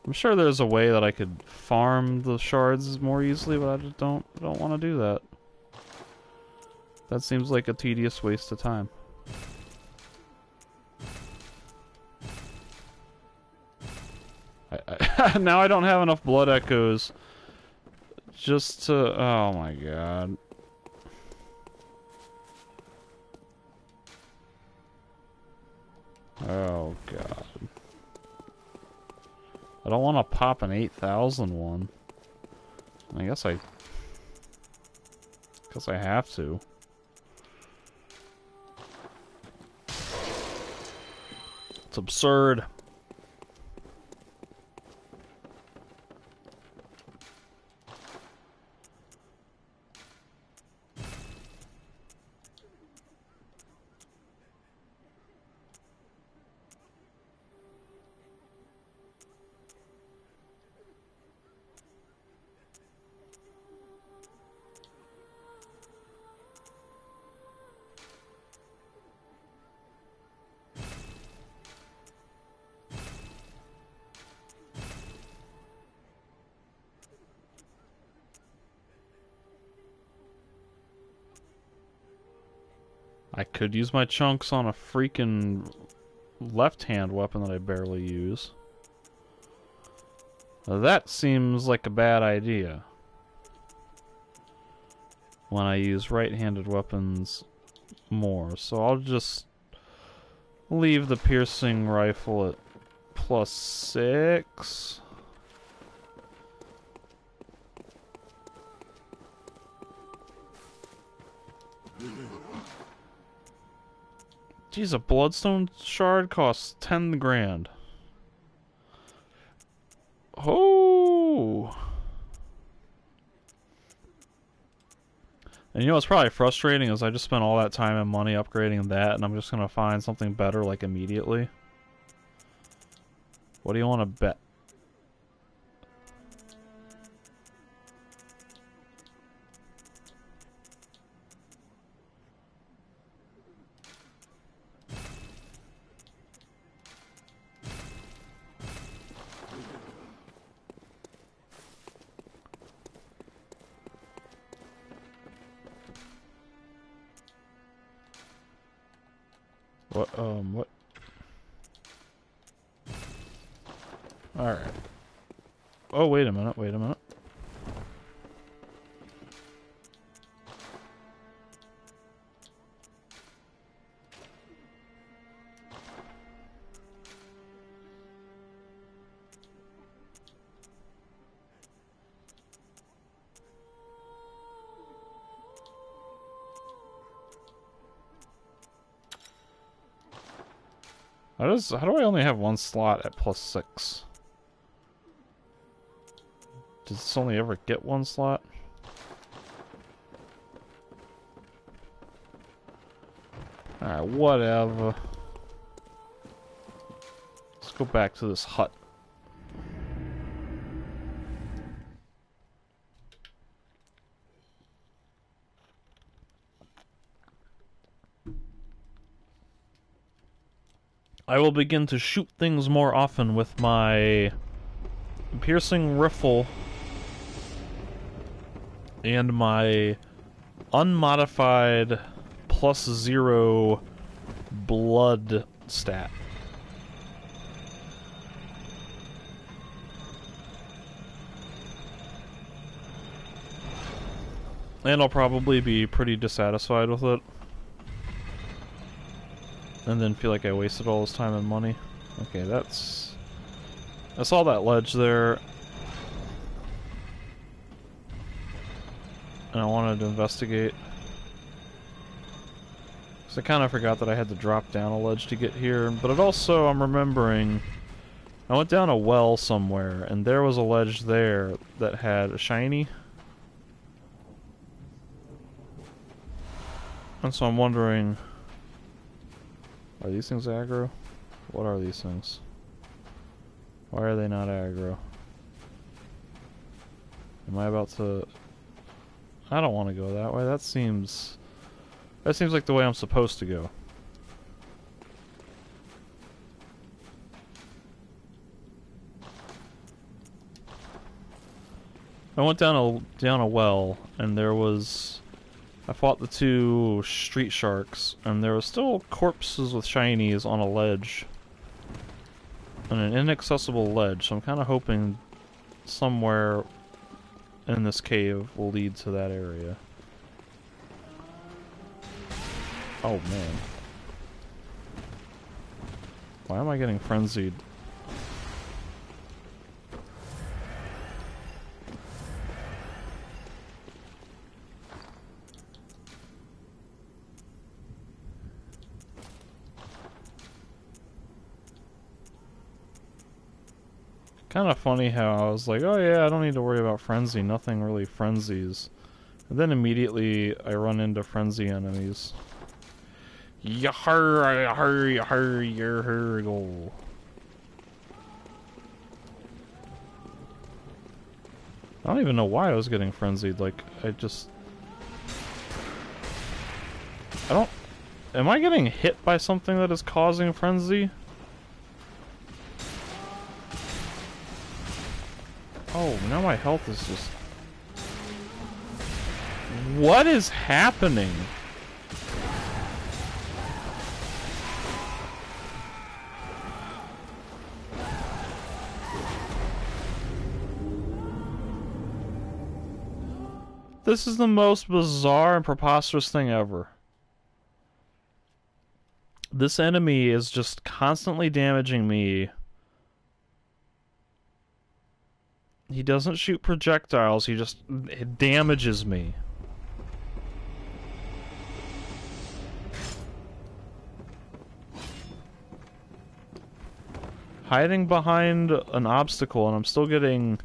I'm sure there's a way that I could farm the shards more easily, but I just don't want to do that. That seems like a tedious waste of time. Now I don't have enough blood echoes just to... Oh my god. Oh god. I don't want to pop an 8,000 one. I guess I have to. It's absurd. I could use my chunks on a freaking left-hand weapon that I barely use. Now that seems like a bad idea. When I use right-handed weapons more. So I'll just leave the piercing rifle at +6. Jeez, a bloodstone shard costs 10 grand. Oh! And you know what's probably frustrating is I just spent all that time and money upgrading that, and I'm just gonna find something better, like, immediately. What do you want to bet? What? Alright. Oh, wait a minute, wait a minute. How do I only have one slot at +6? Does this only ever get one slot? Alright, whatever. Let's go back to this hut. I will begin to shoot things more often with my piercing rifle and my unmodified +0 blood stat. And I'll probably be pretty dissatisfied with it. And then feel like I wasted all this time and money. Okay, that's... I saw that ledge there. And I wanted to investigate. Because I kind of forgot that I had to drop down a ledge to get here. But it also, I'm remembering... I went down a well somewhere, and there was a ledge there that had a shiny. And so I'm wondering, are these things aggro? What are these things? Why are they not aggro? Am I about to... I don't want to go that way. That seems like the way I'm supposed to go. I went down a well, and there was... I fought the 2 street sharks, and there were still corpses with shinies on a ledge. On an inaccessible ledge, so I'm kind of hoping somewhere in this cave will lead to that area. Oh man. Why am I getting frenzied? Kind of funny how I was like, oh yeah, I don't need to worry about frenzy, nothing really frenzies. And then immediately I run into frenzy enemies. Yahar, yahar, yahar, yahar, go. I don't even know why I was getting frenzied, like, I don't... Am I getting hit by something that is causing frenzy? Oh, now my health is just... What is happening? This is the most bizarre and preposterous thing ever. This enemy is just constantly damaging me. He doesn't shoot projectiles, he just damages me. Hiding behind an obstacle and I'm still getting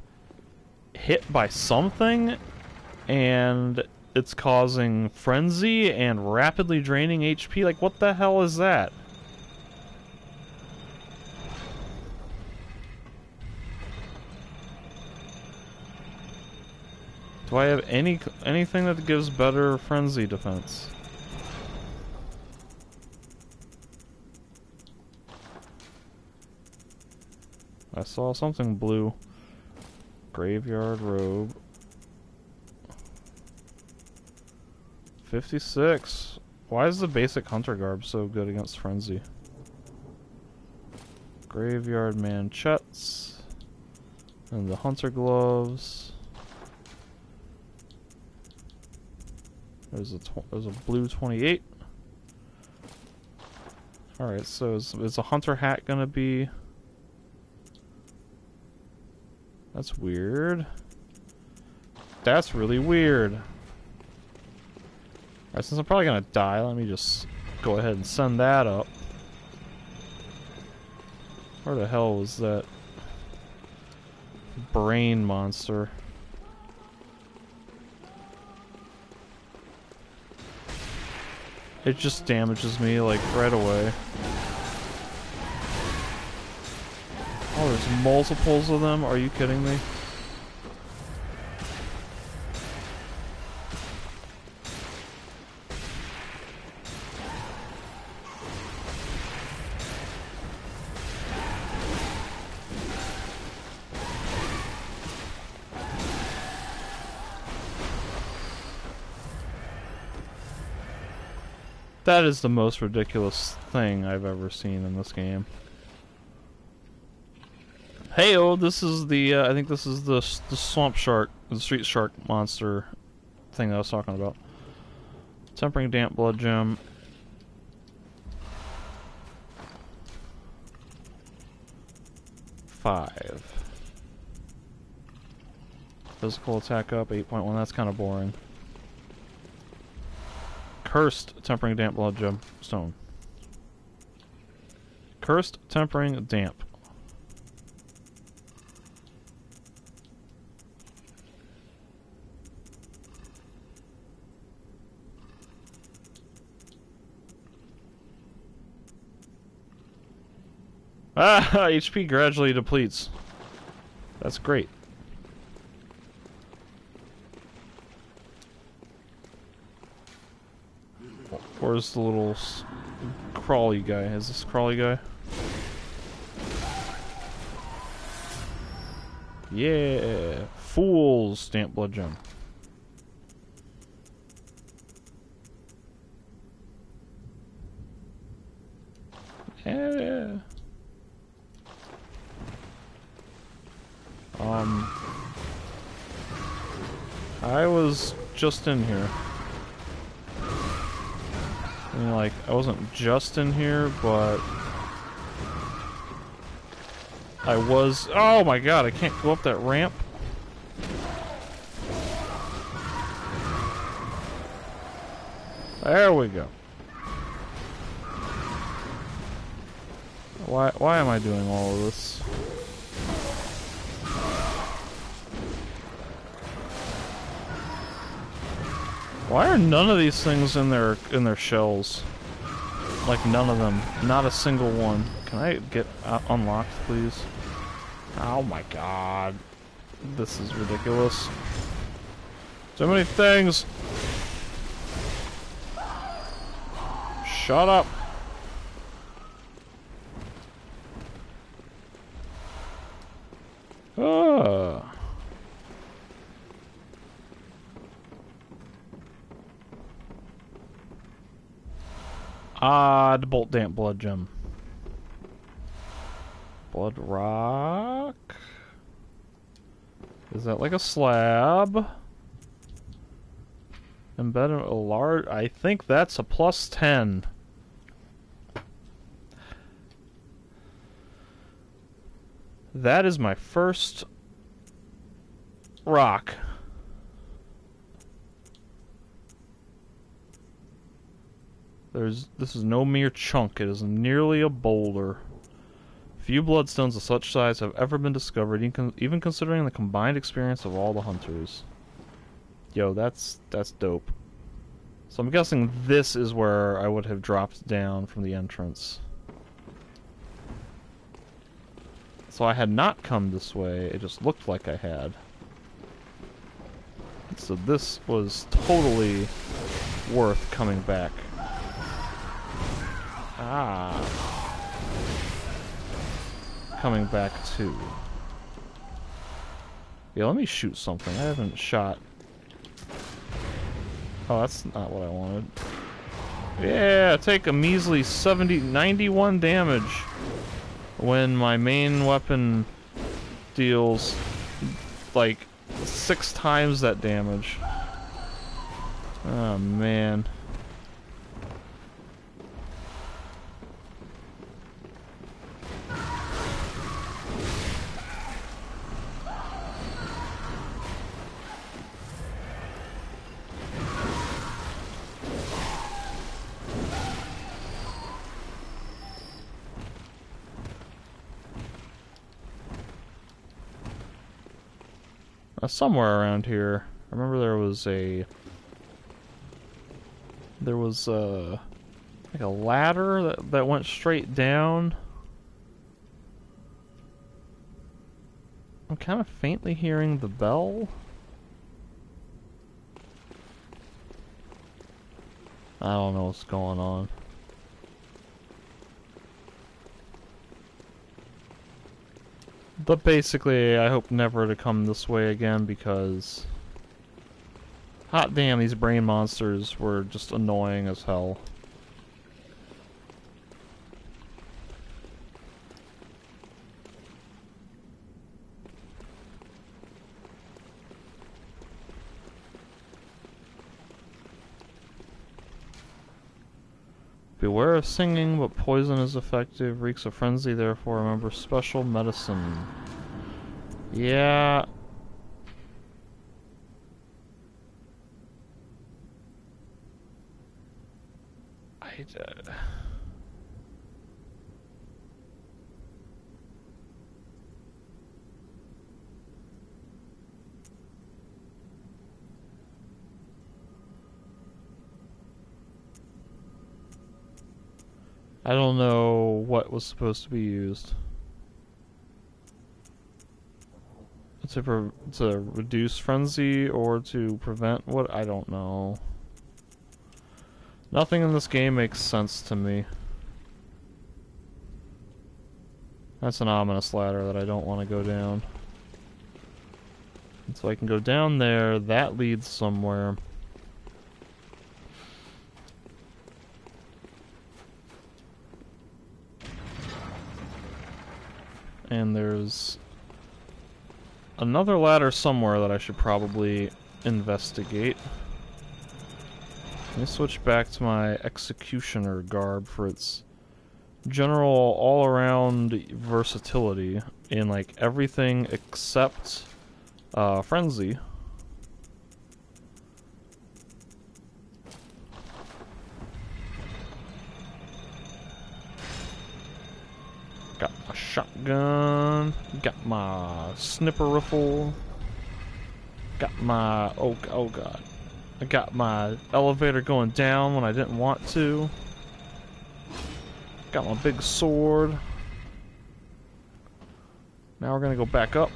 hit by something, and it's causing frenzy and rapidly draining HP. Like, what the hell is that? Do I have anything that gives better frenzy defense? I saw something blue. Graveyard robe. 56. Why is the basic hunter garb so good against frenzy? Graveyard manchettes. And the hunter gloves. There's a blue 28. Alright, so is a hunter hat gonna be... That's weird. That's really weird. Alright, since I'm probably gonna die, let me just go ahead and send that up. Where the hell was that brain monster? It just damages me, like, right away. Oh, there's multiples of them? Are you kidding me? That is the most ridiculous thing I've ever seen in this game. Hey-oh, this is the, I think this is the swamp shark, the street shark monster thing that I was talking about. Tempering damp blood gem. Five. Physical attack up, 8.1, that's kind of boring. Cursed tempering damp blood gem stone. Cursed tempering damp. Ah, HP gradually depletes. That's great. Where's the little crawly guy? Is this crawly guy? Yeah! Fools! Stamp blood gem. Yeah! I was just in here. I mean, like, I wasn't just in here, but I was... Oh my god, I can't go up that ramp. There we go. Why am I doing all of this? Why are none of these things in their shells? Like none of them, not a single one. Can I get unlocked, please? Oh my god, this is ridiculous. So many things. Shut up. The bolt damp blood gem. Blood rock? Is that like a slab? Embedded a large... I think that's a +10. That is my first rock. This is no mere chunk, it is nearly a boulder. Few bloodstones of such size have ever been discovered, even considering the combined experience of all the hunters. Yo, that's dope. So I'm guessing this is where I would have dropped down from the entrance. So I had not come this way, it just looked like I had. So this was totally worth coming back. Coming back to. Yeah, let me shoot something. I haven't shot. Oh, that's not what I wanted. Yeah, take a measly 91 damage when my main weapon deals like 6 times that damage. Oh man. Somewhere around here, I remember there was like a ladder that went straight down. I'm kind of faintly hearing the bell. I don't know what's going on. But basically, I hope never to come this way again because... hot damn, these brain monsters were just annoying as hell. Beware of singing, but poison is effective. Reeks of frenzy, therefore remember special medicine. Yeah. I don't know what was supposed to be used. To reduce frenzy or to prevent what? I don't know. Nothing in this game makes sense to me. That's an ominous ladder that I don't want to go down. And so I can go down there, that leads somewhere. And there's another ladder somewhere that I should probably investigate. Let me switch back to my executioner garb for its general all-around versatility in like everything except frenzy. Got my shotgun, got my snipper rifle, got my oh god. I got my elevator going down when I didn't want to. Got my big sword. Now we're gonna go back up.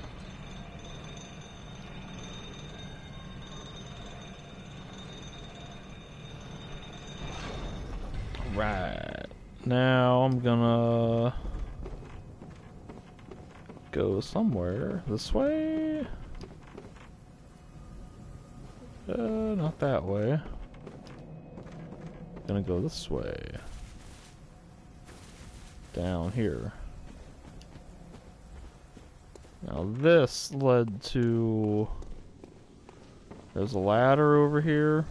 Alright. Now I'm gonna go somewhere this way. Not that way. Gonna go this way. Down here. Now this led to... There's a ladder over here.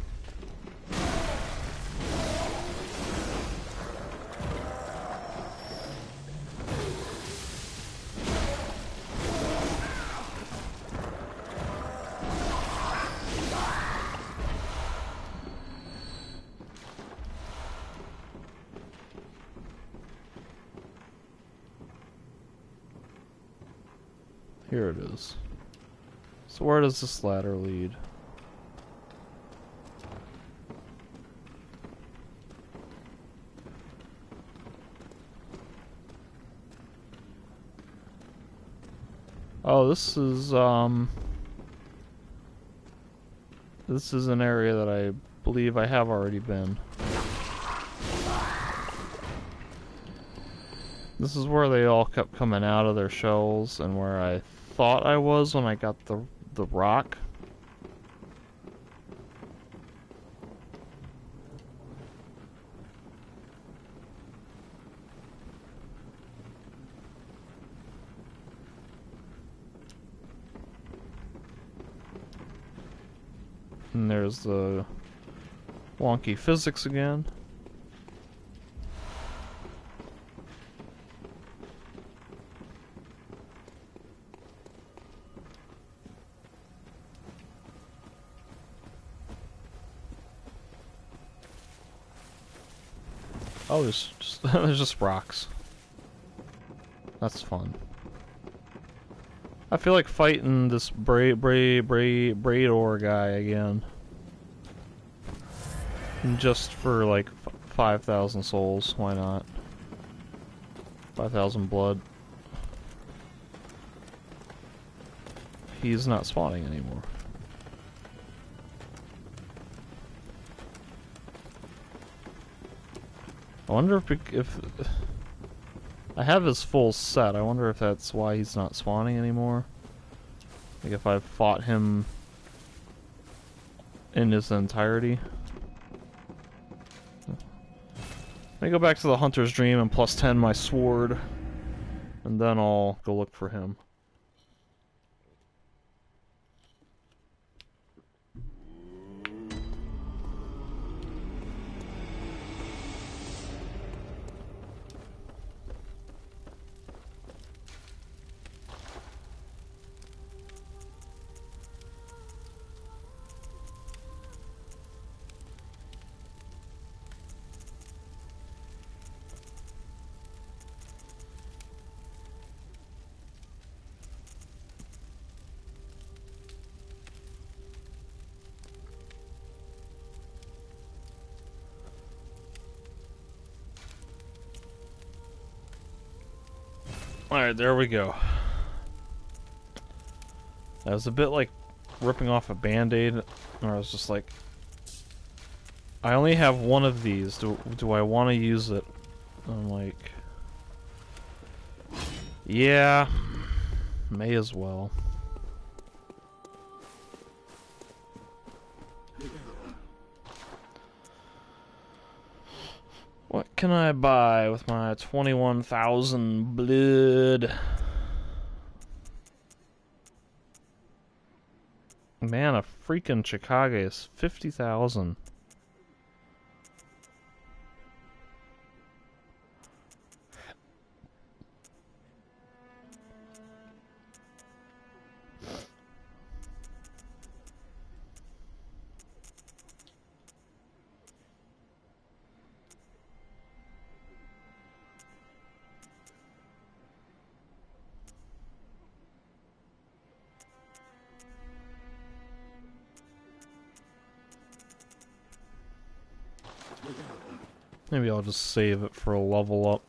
Here it is. So where does this ladder lead? Oh, this is an area that I believe I have already been. This is where they all kept coming out of their shells and where I thought I was when I got the rock. And there's the wonky physics again. Oh, there's just rocks. That's fun. I feel like fighting this Braidor guy again. Just for like 5,000 souls, why not? 5,000 blood. He's not spawning anymore. I wonder if I have his full set. I wonder if that's why he's not spawning anymore. Like if I've fought him in his entirety. Let me go back to the Hunter's Dream and plus 10 my sword, and then I'll go look for him. Alright, there we go. That was a bit like ripping off a band-aid, where I was just like, I only have one of these. Do I want to use it? I'm like, yeah, may as well. What can I buy with my 21,000 blood? Man, a freaking Chicago is 50,000. Maybe I'll just save it for a level up.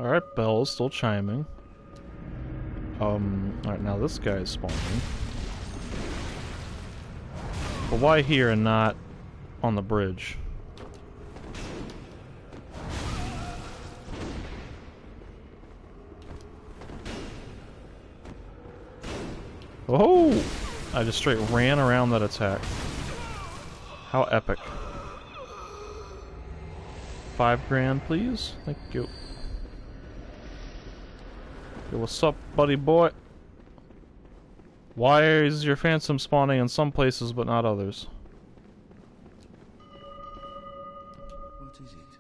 Alright, bell is still chiming. Alright, now this guy is spawning. But why here and not on the bridge? Oh! I just straight ran around that attack. How epic. 5 grand, please? Thank you. Yo, what's up, buddy boy? Why is your phantom spawning in some places but not others? What is it?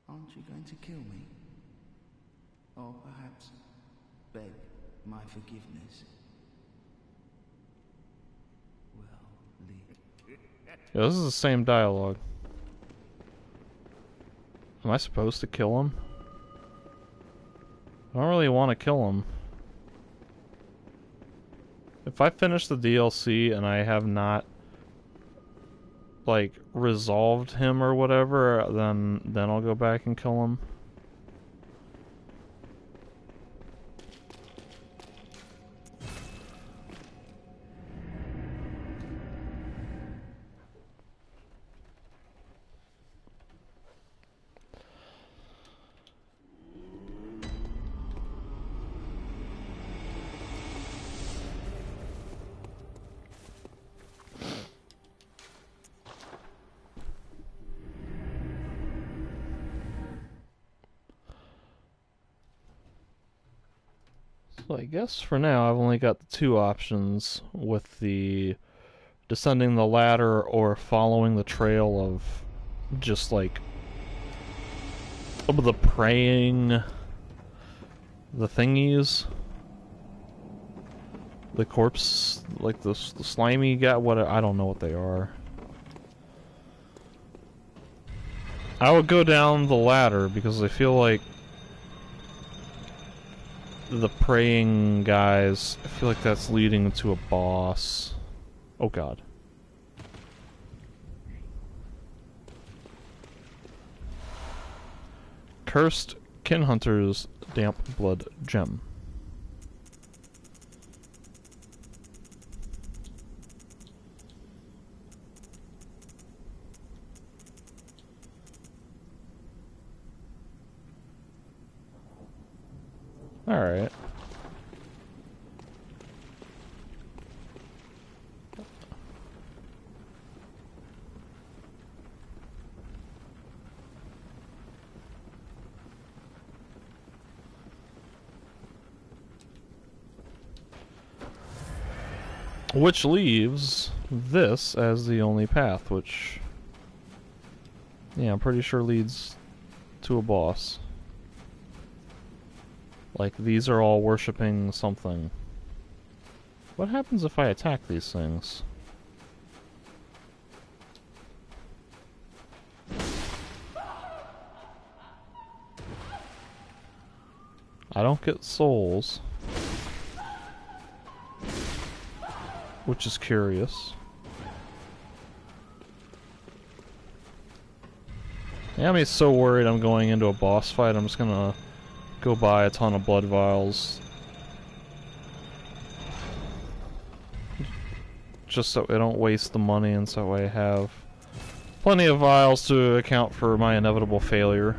Aren't you going to kill me? Or perhaps beg my forgiveness? Well, Lee. Yeah, this is the same dialogue. Am I supposed to kill him? I don't really want to kill him. If I finish the DLC and I have not, like, resolved him or whatever, then I'll go back and kill him. So I guess for now I've only got the 2 options with the descending the ladder or following the trail of just like the praying, the thingies, the corpse, like the slimy guy. What, I don't know what they are. I would go down the ladder because I feel like the praying guys, I feel like that's leading to a boss. Oh god. Cursed Kin Hunter's Damp Blood Gem. Alright. Which leaves this as the only path, which, yeah, I'm pretty sure leads to a boss. Like, these are all worshipping something. What happens if I attack these things? I don't get souls. Which is curious. Yeah, I'm so worried I'm going into a boss fight, I'm just gonna go buy a ton of blood vials. Just so I don't waste the money and so I have plenty of vials to account for my inevitable failure.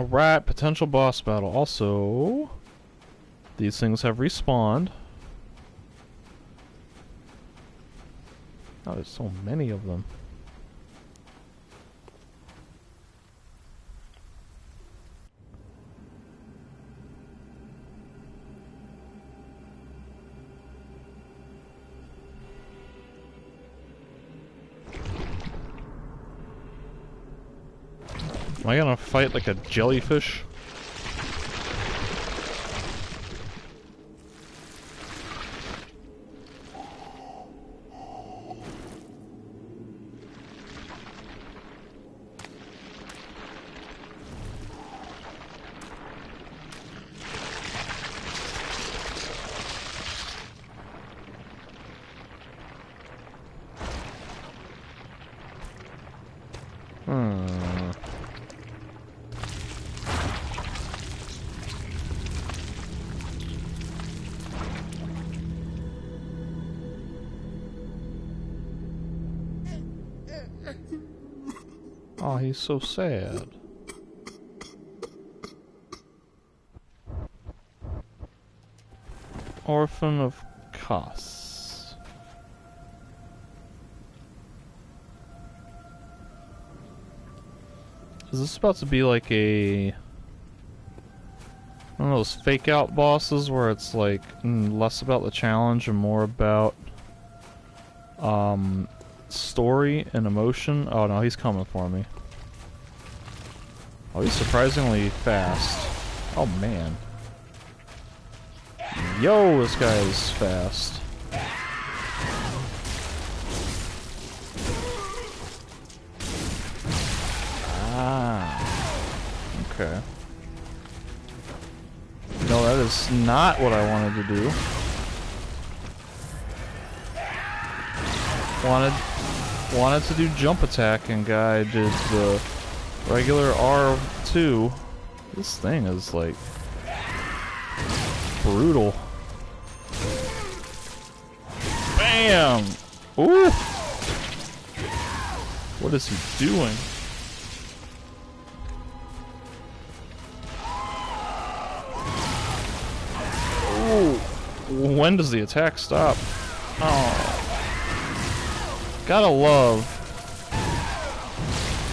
Alright, potential boss battle. Also, these things have respawned. Oh, there's so many of them. Am I gonna fight like a jellyfish? Oh, he's so sad. Orphan of Kos. Is this about to be like a... I don't know, those fake out bosses where it's like less about the challenge and more about story and emotion? Oh no, he's coming for me. Oh, he's surprisingly fast. Oh man. Yo, this guy is fast. Ah. Okay. No, that is not what I wanted to do. Wanted to do jump attack, and guy did the regular R2. This thing is like brutal. Bam! Ooh! What is he doing? Ooh! When does the attack stop? Oh. Gotta love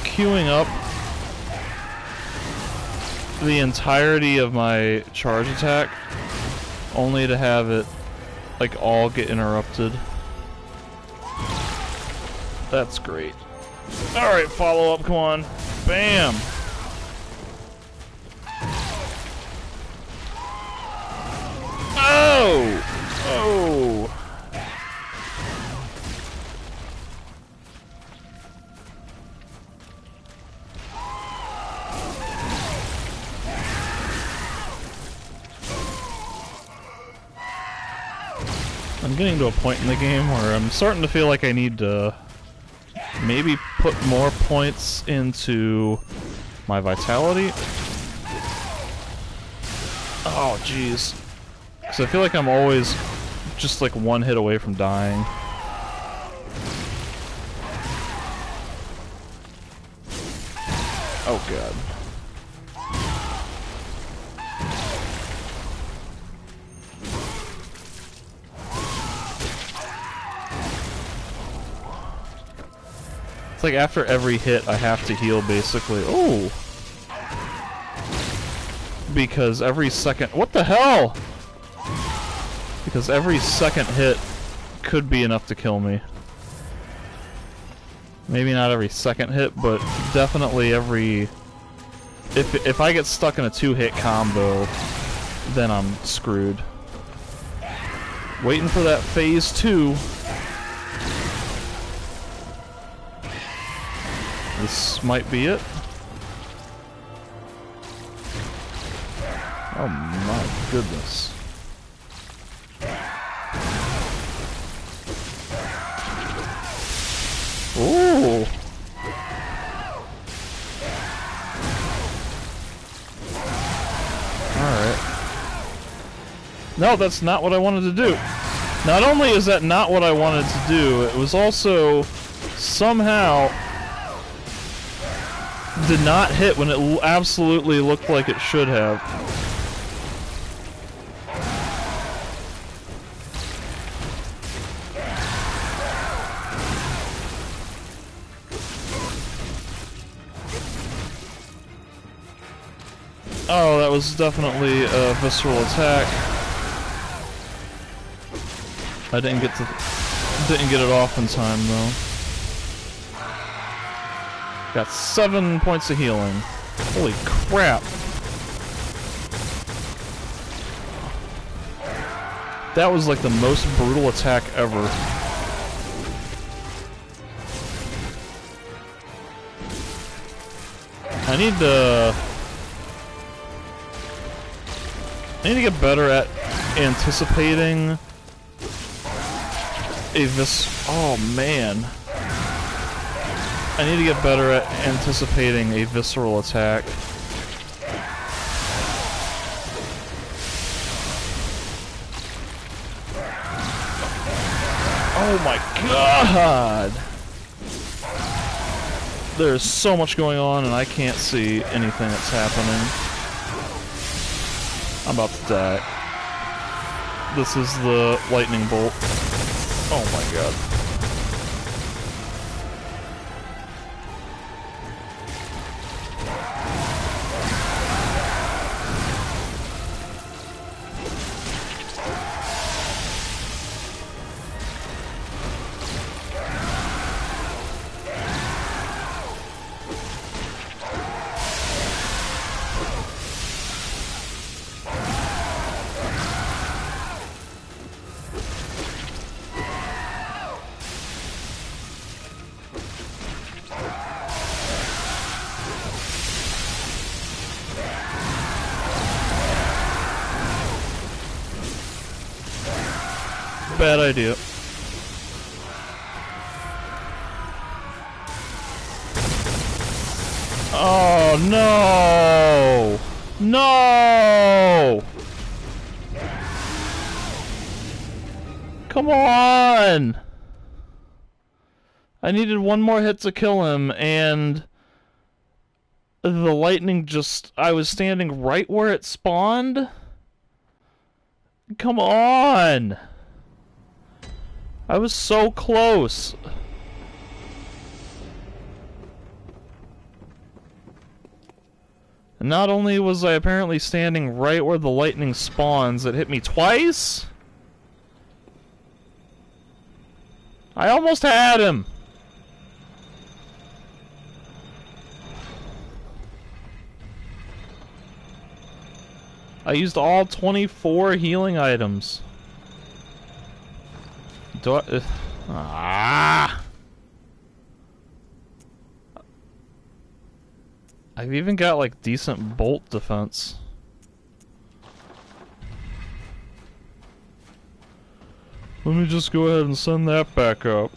queuing up the entirety of my charge attack only to have it like all get interrupted. That's great. Alright, follow up, come on. Bam! Oh! I'm getting to a point in the game where I'm starting to feel like I need to maybe put more points into my vitality. Oh, jeez. Because I feel like I'm always just like one hit away from dying. Oh, God. It's like after every hit I have to heal basically. Oh! Because every second— what the hell? Because every second hit could be enough to kill me. Maybe not every second hit, but definitely every— if I get stuck in a 2-hit combo, then I'm screwed. Waiting for that phase 2. This might be it. Oh my goodness. Ooh. Alright. No, that's not what I wanted to do. Not only is that not what I wanted to do, it was also somehow did not hit when it absolutely looked like it should have. Oh, that was definitely a visceral attack. I didn't get it off in time though. Got 7 points of healing. Holy crap. That was like the most brutal attack ever. I need to get better at anticipating oh man. I need to get better at anticipating a visceral attack. Oh my god! There's so much going on and I can't see anything that's happening. I'm about to die. This is the lightning bolt. Oh my god. Bad idea. Oh no! No! Come on! I needed one more hit to kill him, and the lightning just— I was standing right where it spawned? Come on! I was so close. And not only was I apparently standing right where the lightning spawns, it hit me twice? I almost had him. I used all 24 healing items. Do I... ah! I've even got, like, decent bolt defense. Let me just go ahead and send that back up.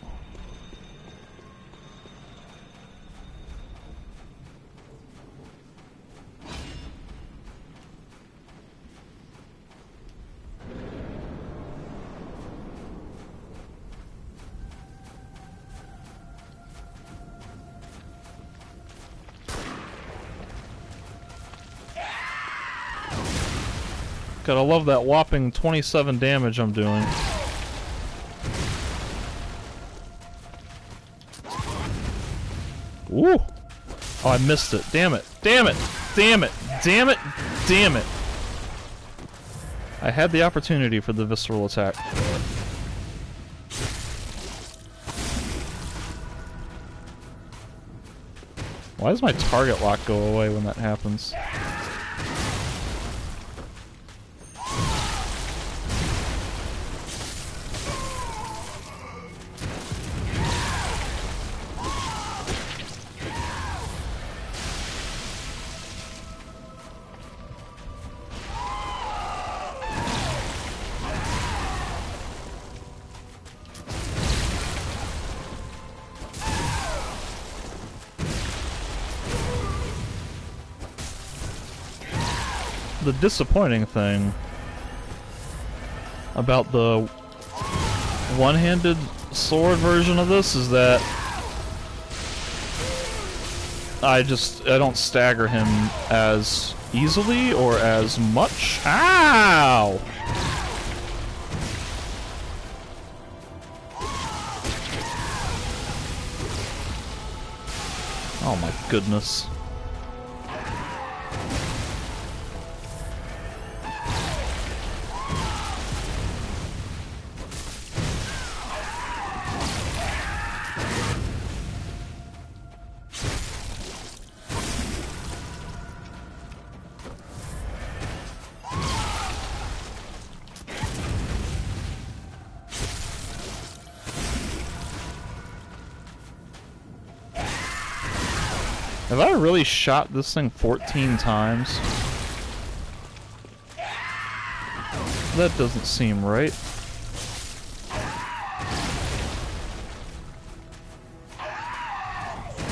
God, I love that whopping 27 damage I'm doing. Ooh! Oh, I missed it. Damn it. Damn it! Damn it! Damn it! Damn it! I had the opportunity for the visceral attack. Why does my target lock go away when that happens? The disappointing thing about the one-handed sword version of this is that I don't stagger him as easily or as much. Ow! Oh my goodness. Have I really shot this thing 14 times? That doesn't seem right.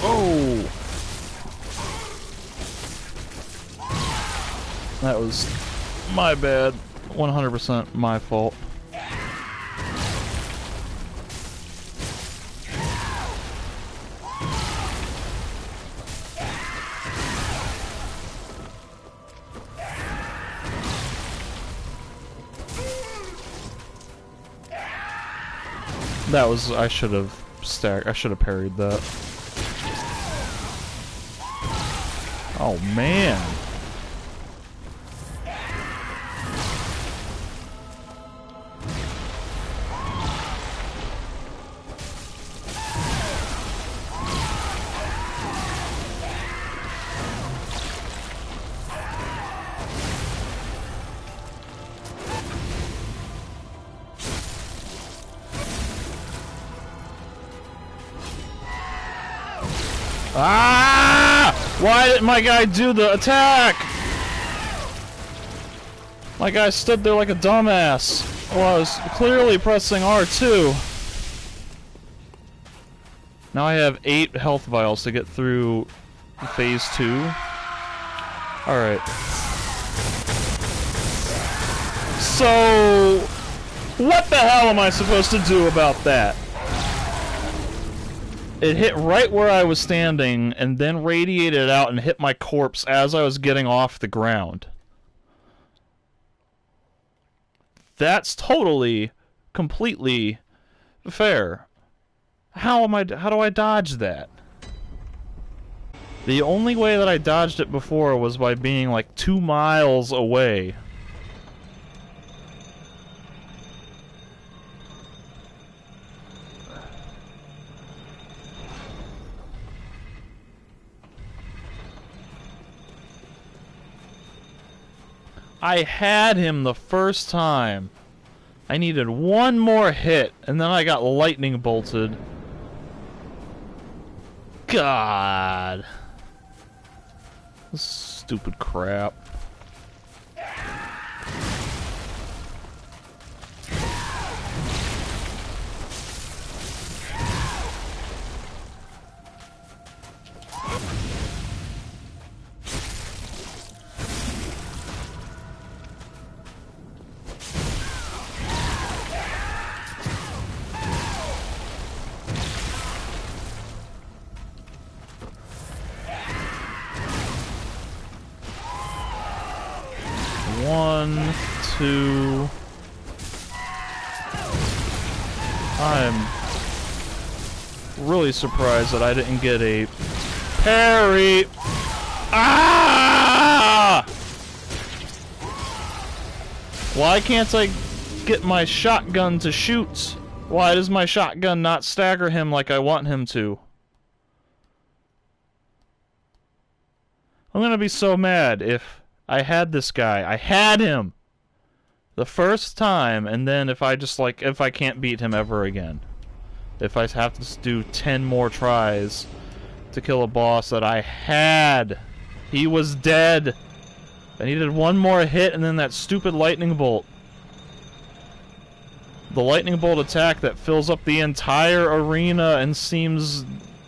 Oh! That was my bad. 100% my fault. That was, I should have parried that. Oh man. Ah! Why didn't my guy do the attack? My guy stood there like a dumbass. Well, I was clearly pressing R2. Now I have 8 health vials to get through phase 2. Alright. So, what the hell am I supposed to do about that? It hit right where I was standing, and then radiated out and hit my corpse as I was getting off the ground. That's totally, completely fair. How do I dodge that? The only way that I dodged it before was by being like 2 miles away. I had him the first time. I needed one more hit, and then I got lightning bolted. God. This stupid crap. One, two. I'm really surprised that I didn't get a parry. Ah! Why can't I get my shotgun to shoot? Why does my shotgun not stagger him like I want him to? I'm gonna be so mad if I had this guy. I had him the first time, and then if I just if I can't beat him ever again. If I have to do 10 more tries to kill a boss that I had. He was dead. I needed one more hit and then that stupid lightning bolt. The lightning bolt attack that fills up the entire arena and seems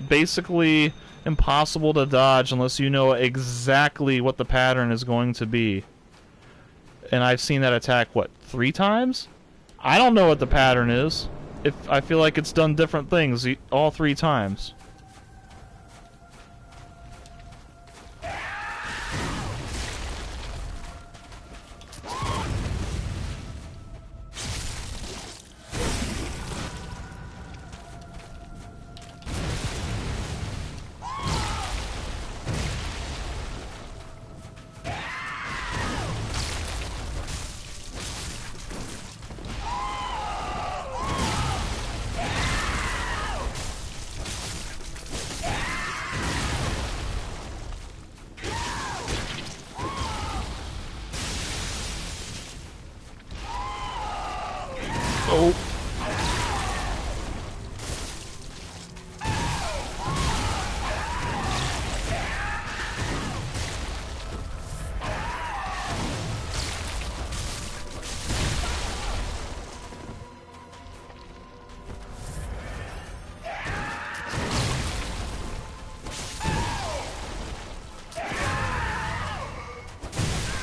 basically impossible to dodge unless you know exactly what the pattern is going to be. And I've seen that attack, what, 3 times? I don't know what the pattern is. I feel like it's done different things all 3 times. Oh.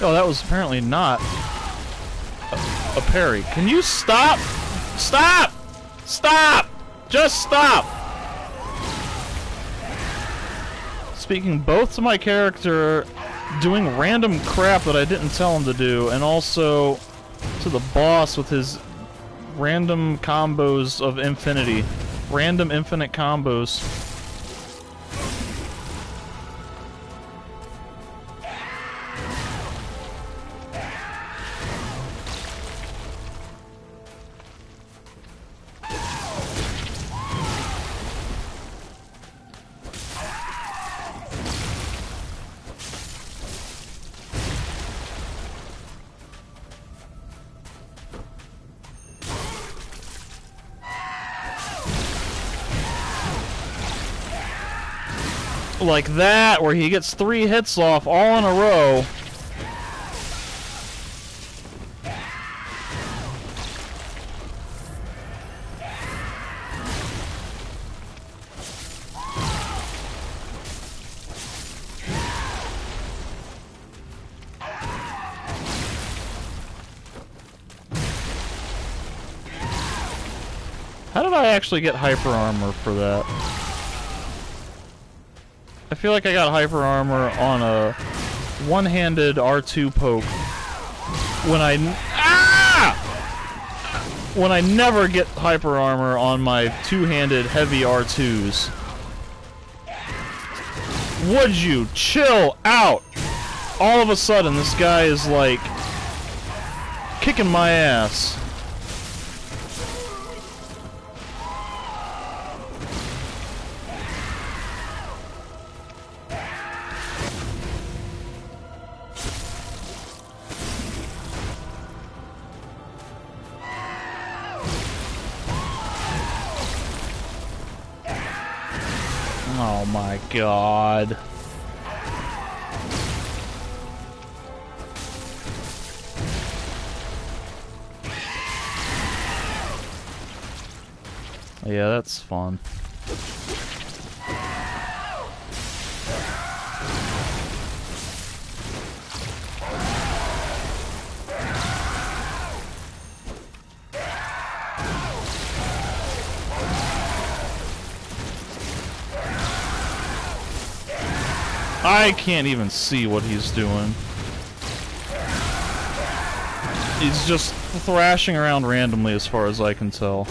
Oh, that was apparently not a parry. Can you stop? Stop! Stop! Just stop! Speaking both to my character doing random crap that I didn't tell him to do, and also to the boss with his random combos of infinity. Random infinite combos. Like that, where he gets 3 hits off all in a row. How did I actually get hyper armor for that? I feel like I got hyper armor on a one-handed R2 poke when when I never get hyper armor on my two-handed heavy R2s. Would you chill out? All of a sudden, this guy is like kicking my ass. Oh my god. Yeah, that's fun. I can't even see what he's doing. He's just thrashing around randomly as far as I can tell.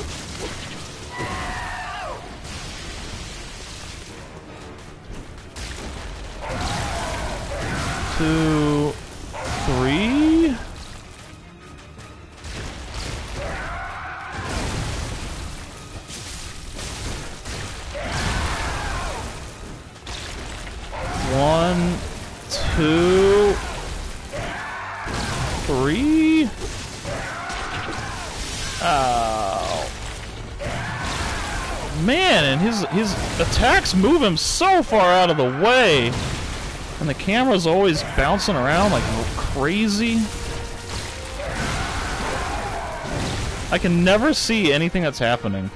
Two, three. One, two, three. Oh. Man, and his attacks move him so far out of the way. And the camera's always bouncing around like crazy. I can never see anything that's happening.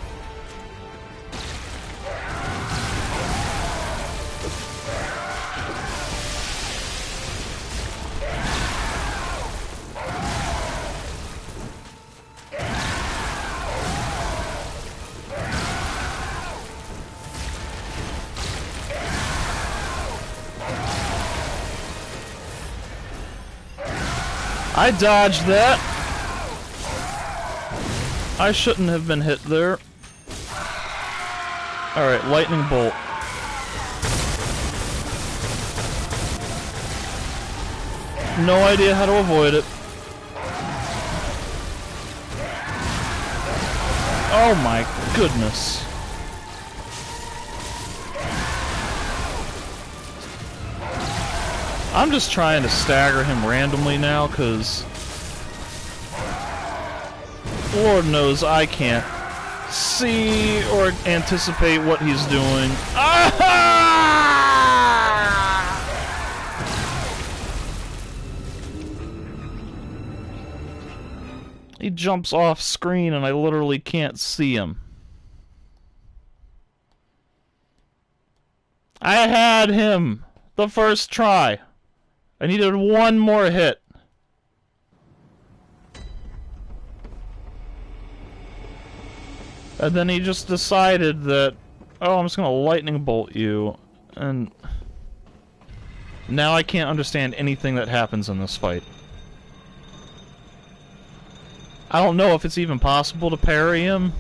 I dodged that. I shouldn't have been hit there. Alright, lightning bolt. No idea how to avoid it. Oh my goodness. I'm just trying to stagger him randomly now, because Lord knows I can't see or anticipate what he's doing. Ah! He jumps off screen and I literally can't see him. I had him the first try. I needed one more hit. And then he just decided that, oh, I'm just gonna lightning bolt you. And now I can't understand anything that happens in this fight. I don't know if it's even possible to parry him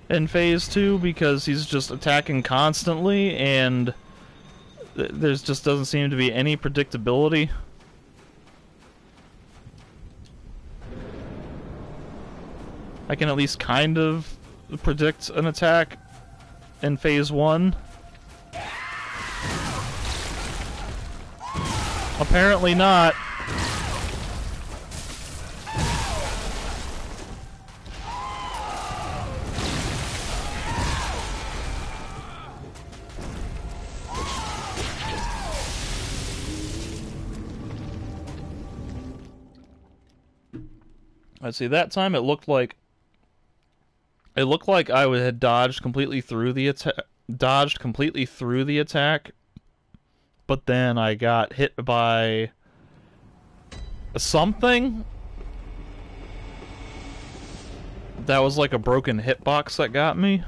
in Phase 2 because he's just attacking constantly and there's just doesn't seem to be any predictability. I can at least kind of predict an attack in Phase 1. Apparently not. Let's see, that time it looked like I had dodged completely through the attack, but then I got hit by something that was like a broken hitbox that got me.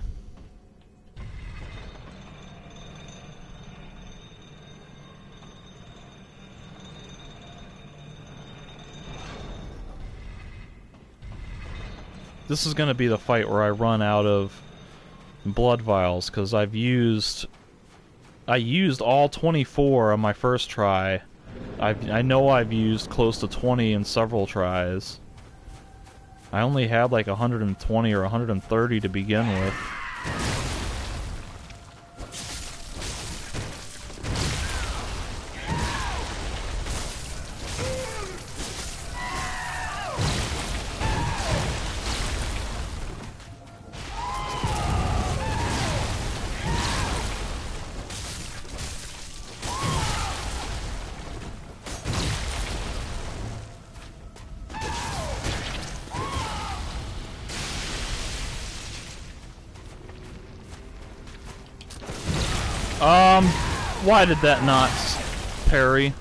This is going to be the fight where I run out of blood vials, because I used all 24 on my first try. I know I've used close to 20 in several tries. I only had like 120 or 130 to begin with. Why did that not parry?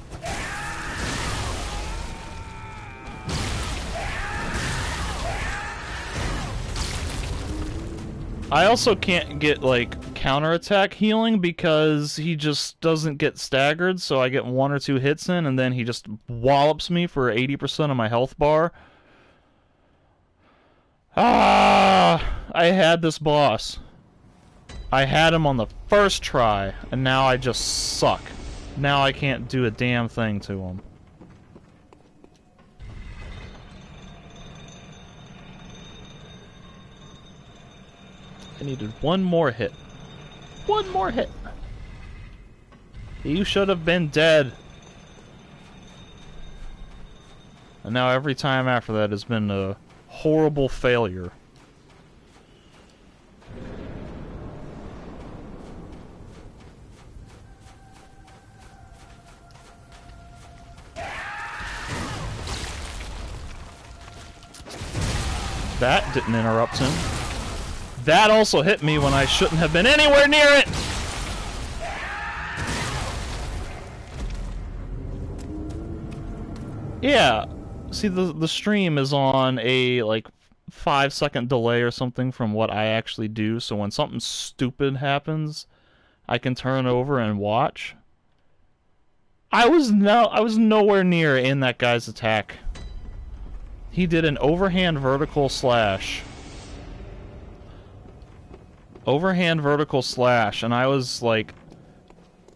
I also can't get, like, counterattack healing because he just doesn't get staggered, so I get 1 or 2 hits in, and then he just wallops me for 80% of my health bar. Ah! I had this boss. I had him on the first try, and now I just suck. Now I can't do a damn thing to him. I needed 1 more hit. 1 more hit. You should have been dead. And now every time after that has been a horrible failure. That didn't interrupt him. That also hit me when I shouldn't have been anywhere near it! Yeah, see the stream is on a like 5-second delay or something from what I actually do, so when something stupid happens, I can turn over and watch. I was nowhere near in that guy's attack. He did an overhand vertical slash. Overhand vertical slash, and I was like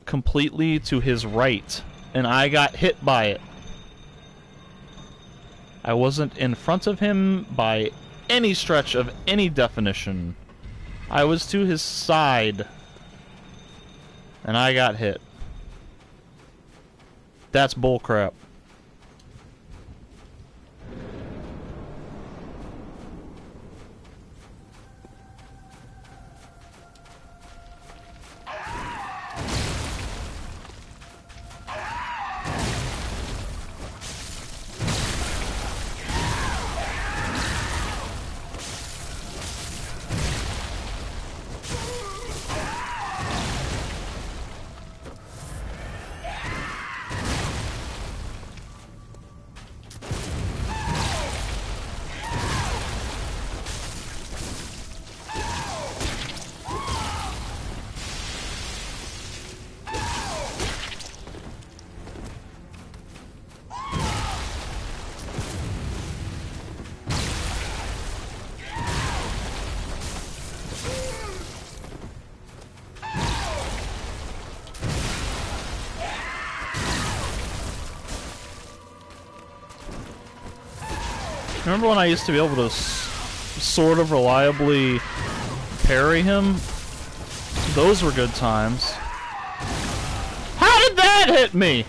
completely to his right, and I got hit by it. I wasn't in front of him by any stretch of any definition. I was to his side, and I got hit. That's bullcrap. Remember when I used to be able to sort of reliably parry him? Those were good times. How did that hit me?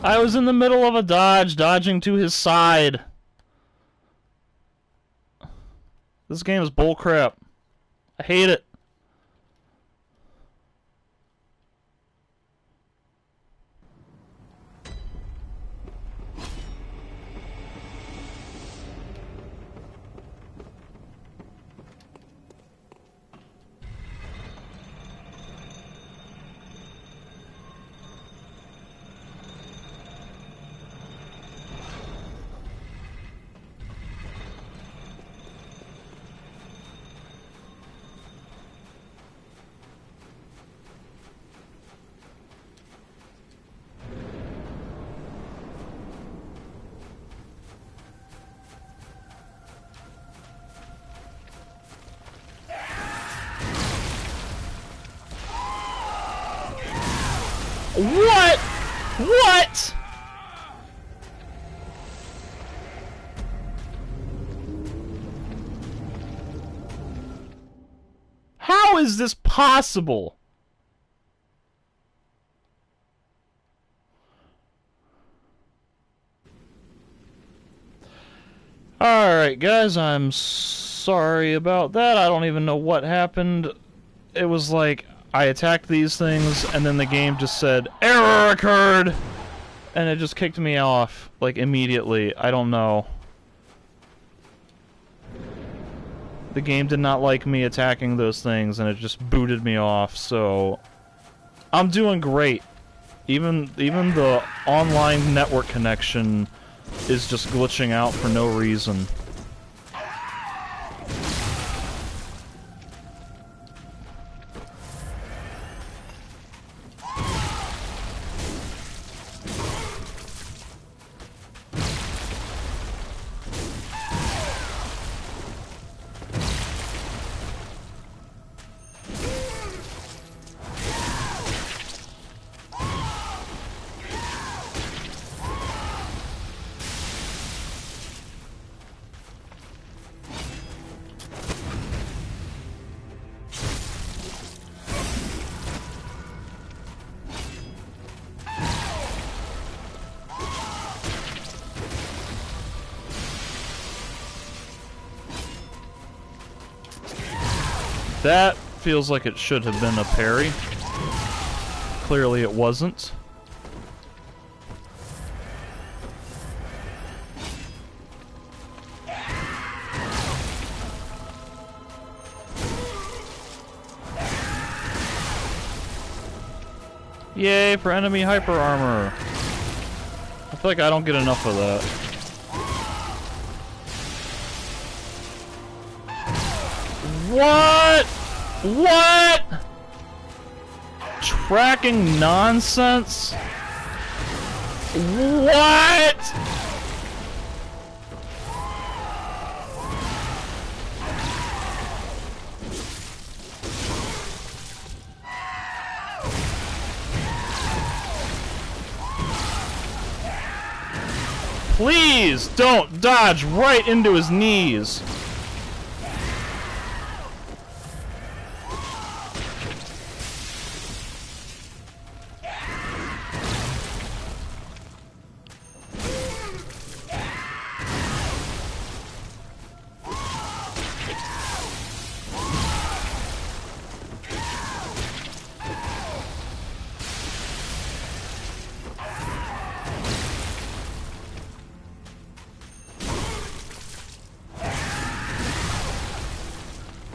I was in the middle of a dodge, dodging to his side. This game is bullcrap. I hate it. What? What? How is this possible? Alright, guys, I'm sorry about that. I don't even know what happened. It was like I attacked these things, and then the game just said, "Error occurred!" And it just kicked me off, like, immediately. I don't know. The game did not like me attacking those things, and it just booted me off, so... I'm doing great. Even the online network connection is just glitching out for no reason. That feels like it should have been a parry. Clearly it wasn't. Yay for enemy hyper armor. I feel like I don't get enough of that. What? What? Tracking nonsense? What? Please don't dodge right into his knees.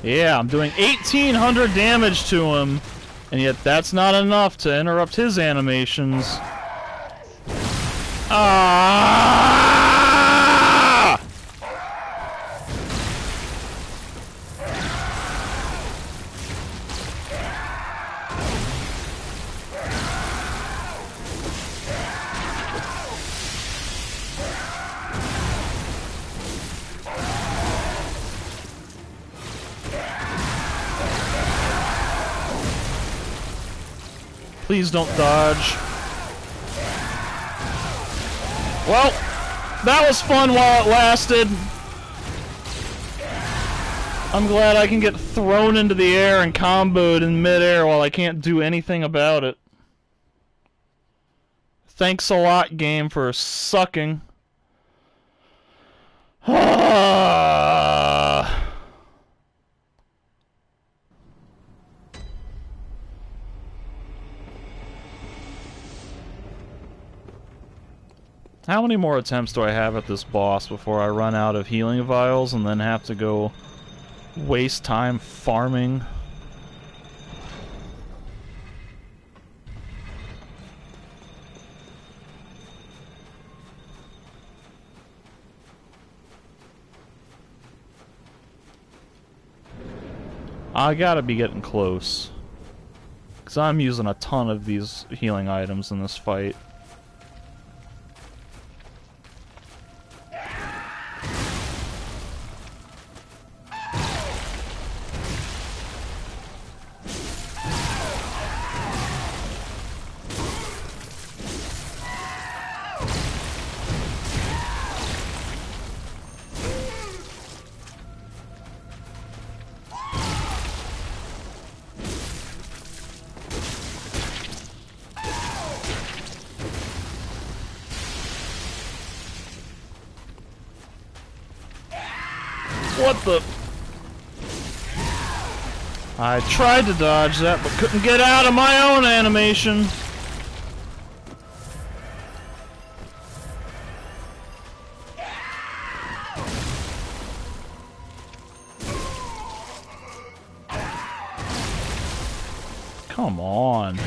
Yeah, I'm doing 1,800 damage to him, and yet that's not enough to interrupt his animations. Ah! Please don't dodge. Well, that was fun while it lasted. I'm glad I can get thrown into the air and comboed in midair while I can't do anything about it. Thanks a lot, game, for sucking. How many more attempts do I have at this boss before I run out of healing vials and then have to go waste time farming? I gotta be getting close, 'cause I'm using a ton of these healing items in this fight. What the? I tried to dodge that, but couldn't get out of my own animation. Come on.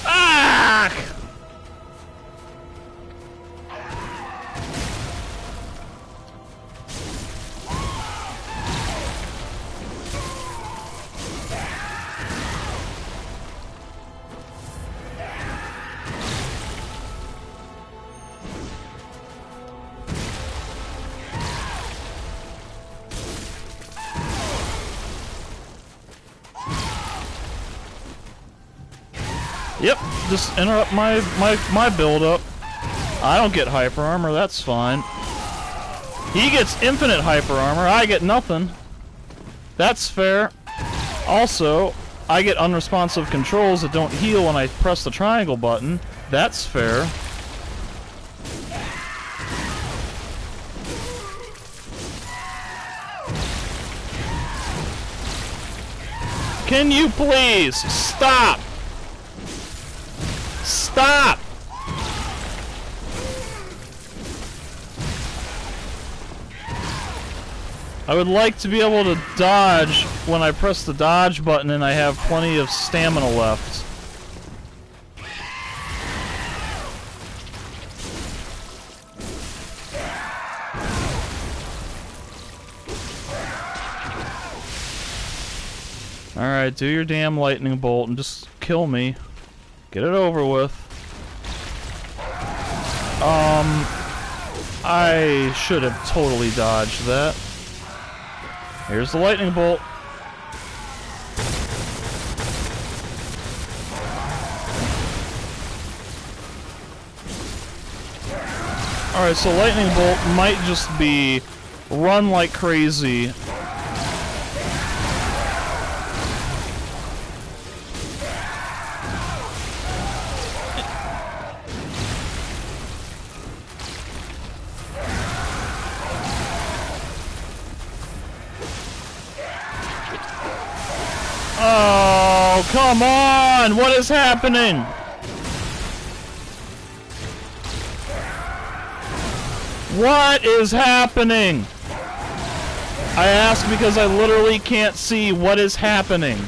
Ah! Yep, just interrupt my build-up. I don't get hyper armor, that's fine. He gets infinite hyper armor, I get nothing. That's fair. Also, I get unresponsive controls that don't heal when I press the triangle button. That's fair. Can you please stop? Stop! I would like to be able to dodge when I press the dodge button and I have plenty of stamina left. Alright, do your damn lightning bolt and just kill me. Get it over with. I should have totally dodged that. Here's the lightning bolt. Alright, so lightning bolt might just be run like crazy. Oh, come on! What is happening? What is happening? I ask because I literally can't see what is happening.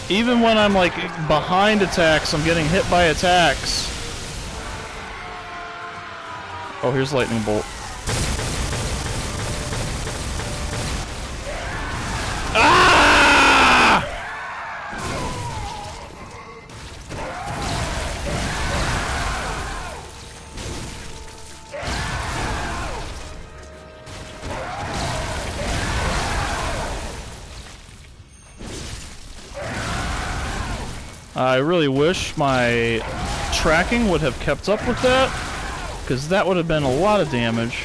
Even when I'm like behind attacks, I'm getting hit by attacks. Oh, here's lightning bolt. Ah! I really wish my tracking would have kept up with that, because that would have been a lot of damage.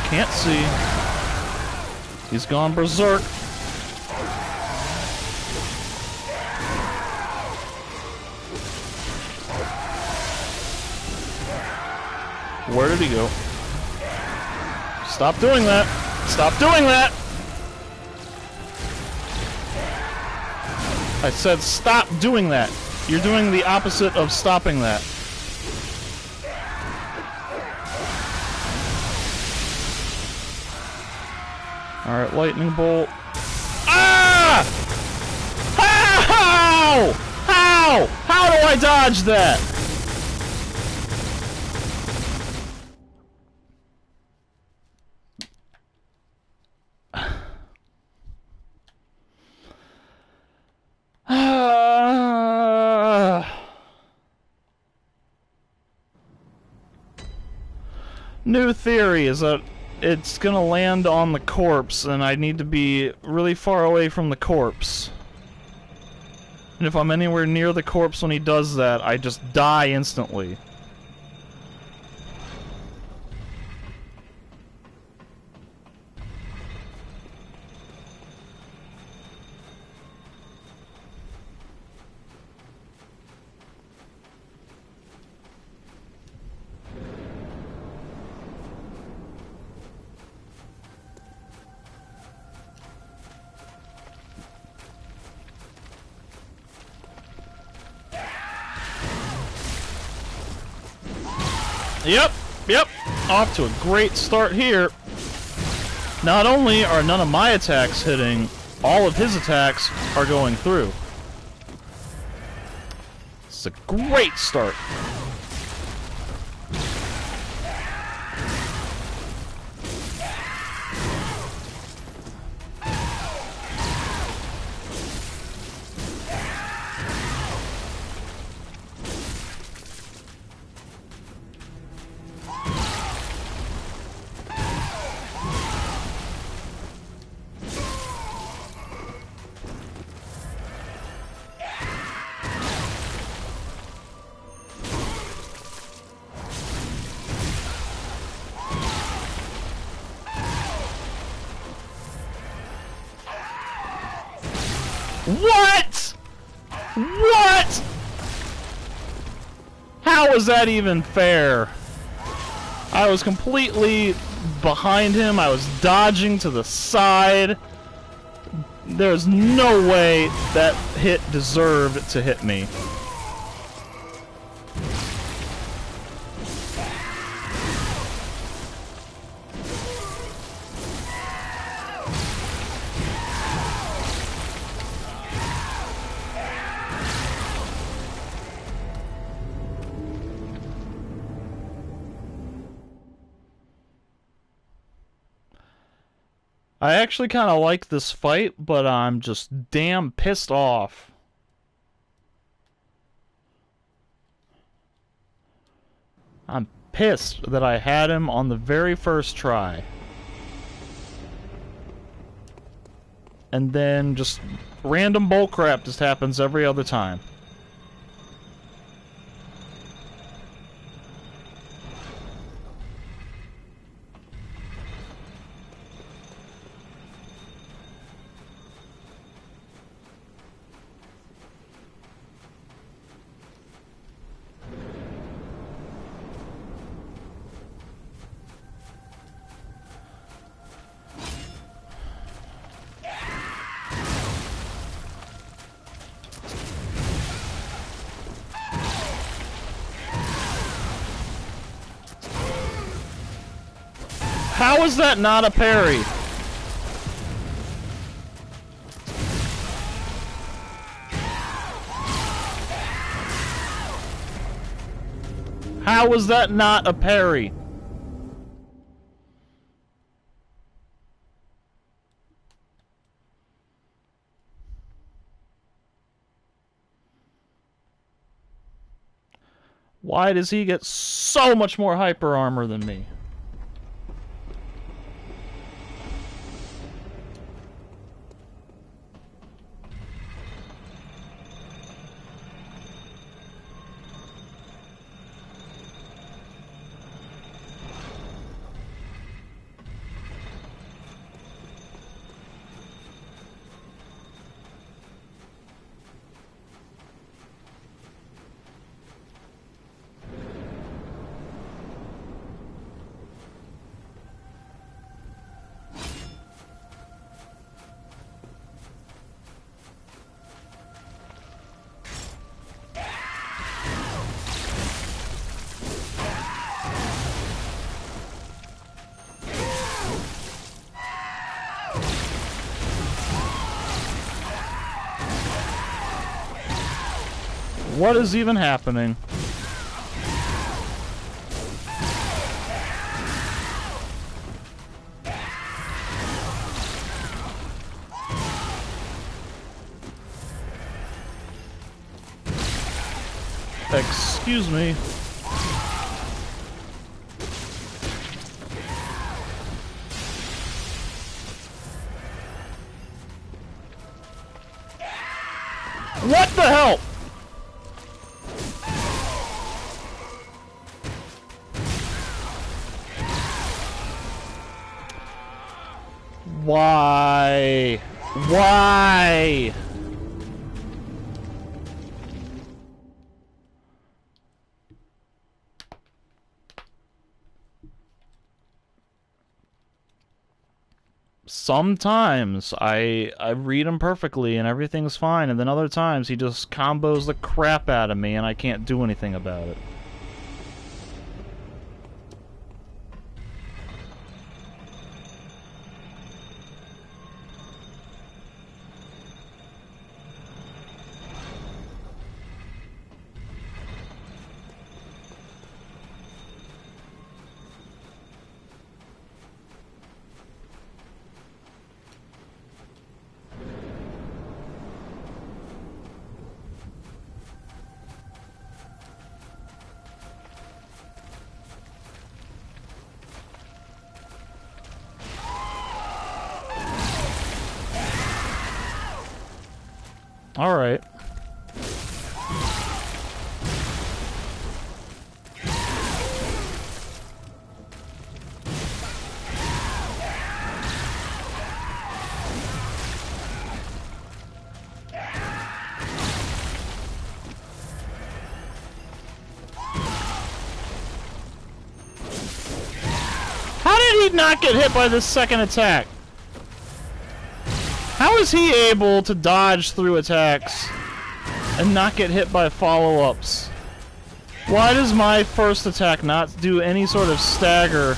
Can't see. He's gone berserk. Where did he go? Stop doing that! Stop doing that! I said stop doing that. You're doing the opposite of stopping that. Alright, lightning bolt. Ah! How? How? How do I dodge that? New theory is that it's gonna land on the corpse, and I need to be really far away from the corpse. And if I'm anywhere near the corpse when he does that, I just die instantly. Yep, yep. Off to a great start here. Not only are none of my attacks hitting, all of his attacks are going through. It's a great start. What? What? How is that even fair? I was completely behind him. I was dodging to the side. There's no way that hit deserved to hit me. I actually kind of like this fight, but I'm just damn pissed off. I'm pissed that I had him on the very first try. And then just random bullcrap just happens every other time. How is that not a parry? How is that not a parry? Why does he get so much more hyper armor than me? What is even happening? Excuse me. What the hell? Why? Why? Sometimes I read him perfectly and everything's fine, and then other times he just combos the crap out of me and I can't do anything about it. Alright. How did he not get hit by this second attack? How is he able to dodge through attacks and not get hit by follow-ups? Why does my first attack not do any sort of stagger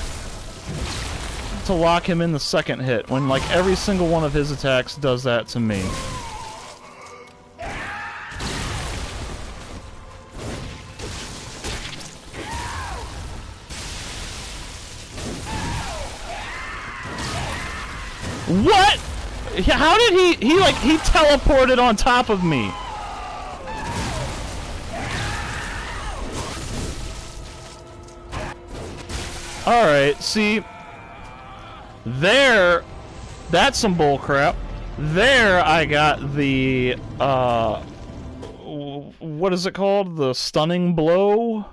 to lock him in the second hit when, like, every single one of his attacks does that to me? What? How did he teleported on top of me? Alright, see, there, that's some bullcrap. There I got the, what is it called? The stunning blow?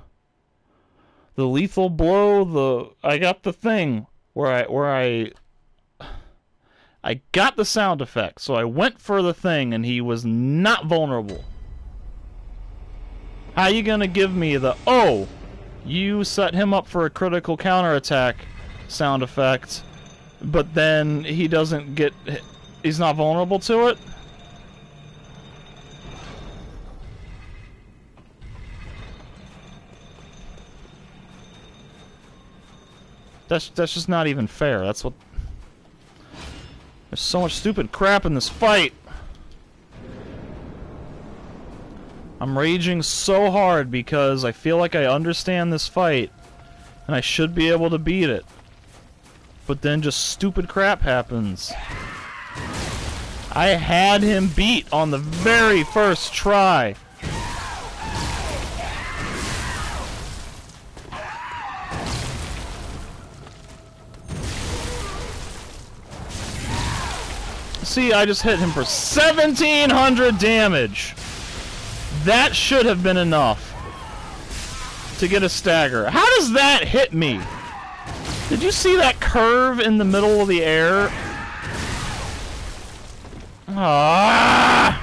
The lethal blow? I got the thing where I got the sound effect, so I went for the thing and he was not vulnerable. How you gonna give me the, oh, you set him up for a critical counterattack sound effect, but then he doesn't get, he's not vulnerable to it? That's just not even fair. That's what... There's so much stupid crap in this fight. I'm raging so hard because I feel like I understand this fight and I should be able to beat it. But then just stupid crap happens. I had him beat on the very first try. See, I just hit him for 1,700 damage. That should have been enough to get a stagger. How does that hit me? Did you see that curve in the middle of the air? Ah!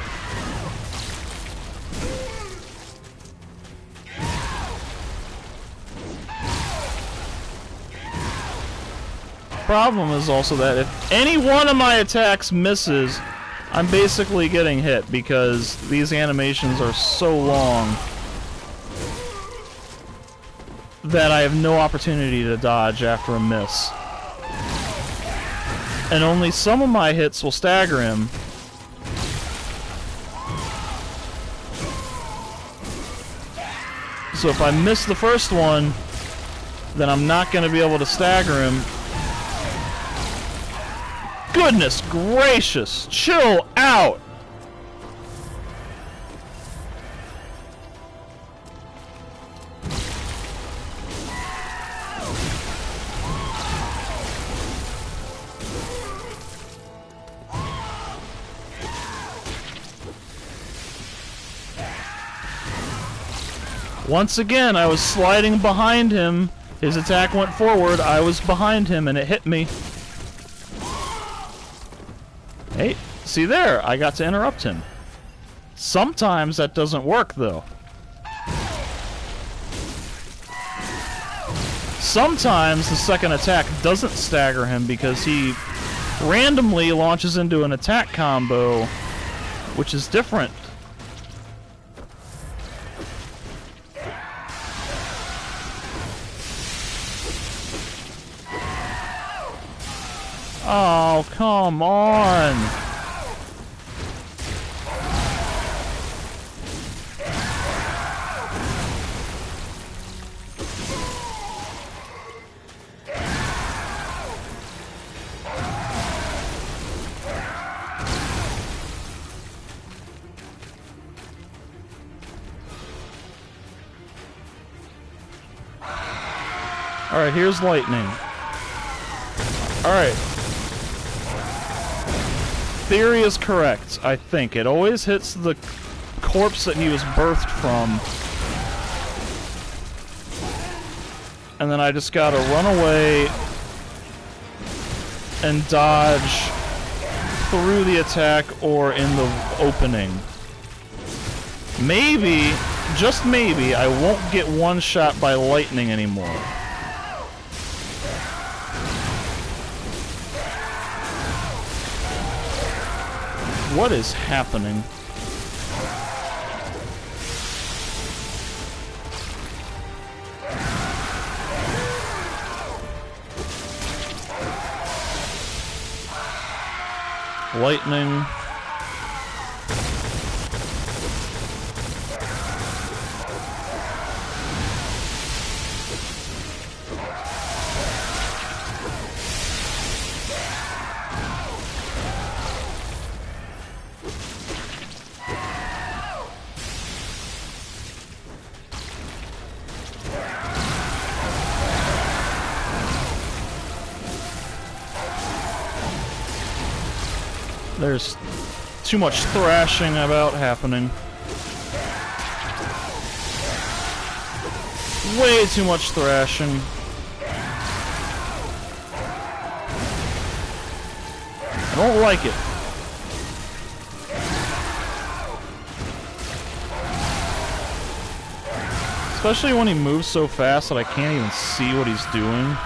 Problem is also that if any one of my attacks misses, I'm basically getting hit because these animations are so long that I have no opportunity to dodge after a miss. And only some of my hits will stagger him. So if I miss the first one, then I'm not going to be able to stagger him. Goodness gracious! Chill out! Once again, I was sliding behind him. His attack went forward. I was behind him and it hit me. Hey, see there, I got to interrupt him. Sometimes that doesn't work, though. Sometimes the second attack doesn't stagger him because he randomly launches into an attack combo, which is different. Oh, come on! Alright, here's lightning. Alright. theory is correct, I think. It always hits the corpse that he was birthed from. And then I just gotta run away and dodge through the attack or in the opening. Maybe, just maybe, I won't get one shot by lightning anymore. What is happening? Lightning. There's too much thrashing about happening. Way too much thrashing. I don't like it. Especially when he moves so fast that I can't even see what he's doing.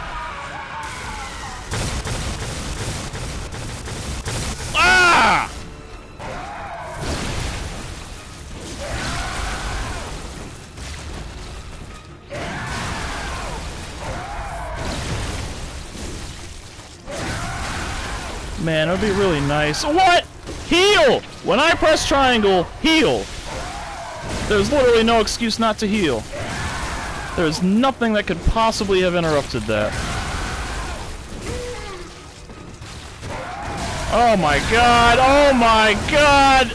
Man, it would be really nice. What? Heal! When I press triangle, heal. There's literally no excuse not to heal. There's nothing that could possibly have interrupted that. Oh my god! Oh my god!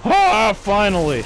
Ah, finally!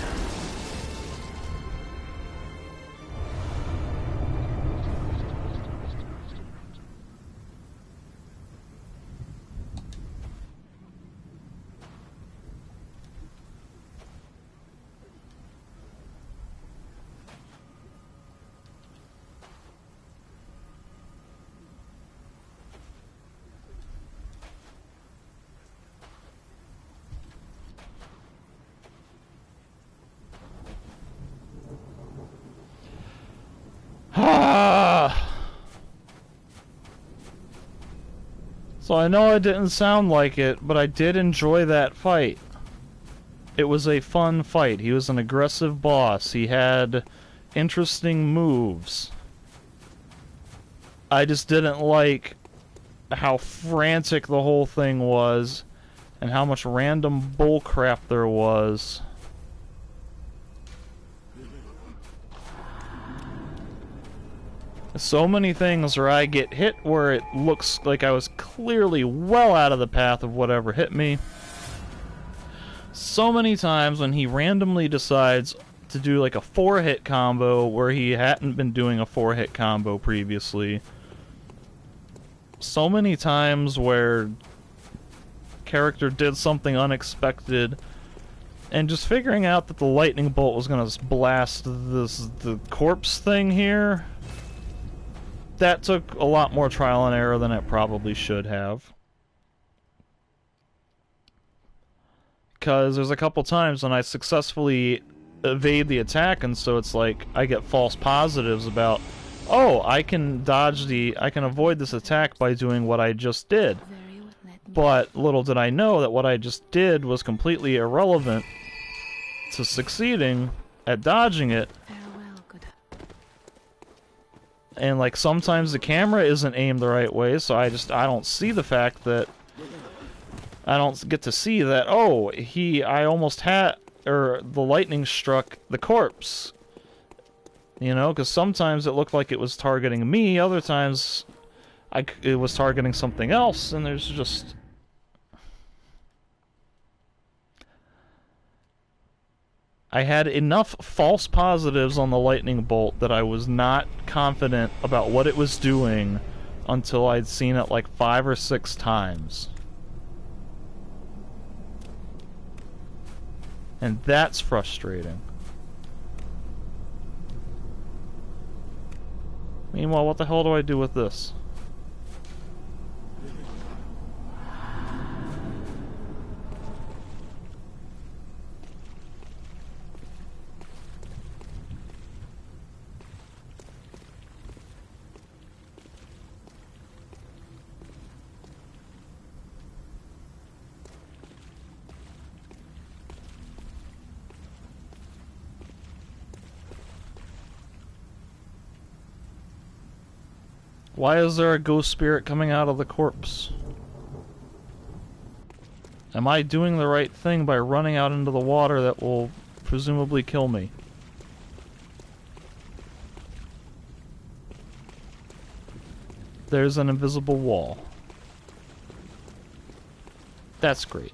So I know it didn't sound like it, but I did enjoy that fight. It was a fun fight. He was an aggressive boss. He had interesting moves. I just didn't like how frantic the whole thing was and how much random bullcrap there was. So many things where I get hit where it looks like I was clearly well out of the path of whatever hit me. So many times when he randomly decides to do like a 4-hit combo where he hadn't been doing a 4-hit combo previously. So many times where character did something unexpected, and just figuring out that the lightning bolt was gonna blast the corpse thing here. That took a lot more trial and error than it probably should have. Because there's a couple times when I successfully evade the attack, and so it's like I get false positives about, oh, I can avoid this attack by doing what I just did. But little did I know that what I just did was completely irrelevant to succeeding at dodging it. And like sometimes the camera isn't aimed the right way, so I don't see the fact that I don't get to see that, oh, I almost had, or the lightning struck the corpse. You know, because sometimes it looked like it was targeting me, other times it was targeting something else, and there's just... I had enough false positives on the lightning bolt that I was not confident about what it was doing until I'd seen it like 5 or 6 times. And that's frustrating. Meanwhile, what the hell do I do with this? Why is there a ghost spirit coming out of the corpse? Am I doing the right thing by running out into the water that will presumably kill me? There's an invisible wall. That's great.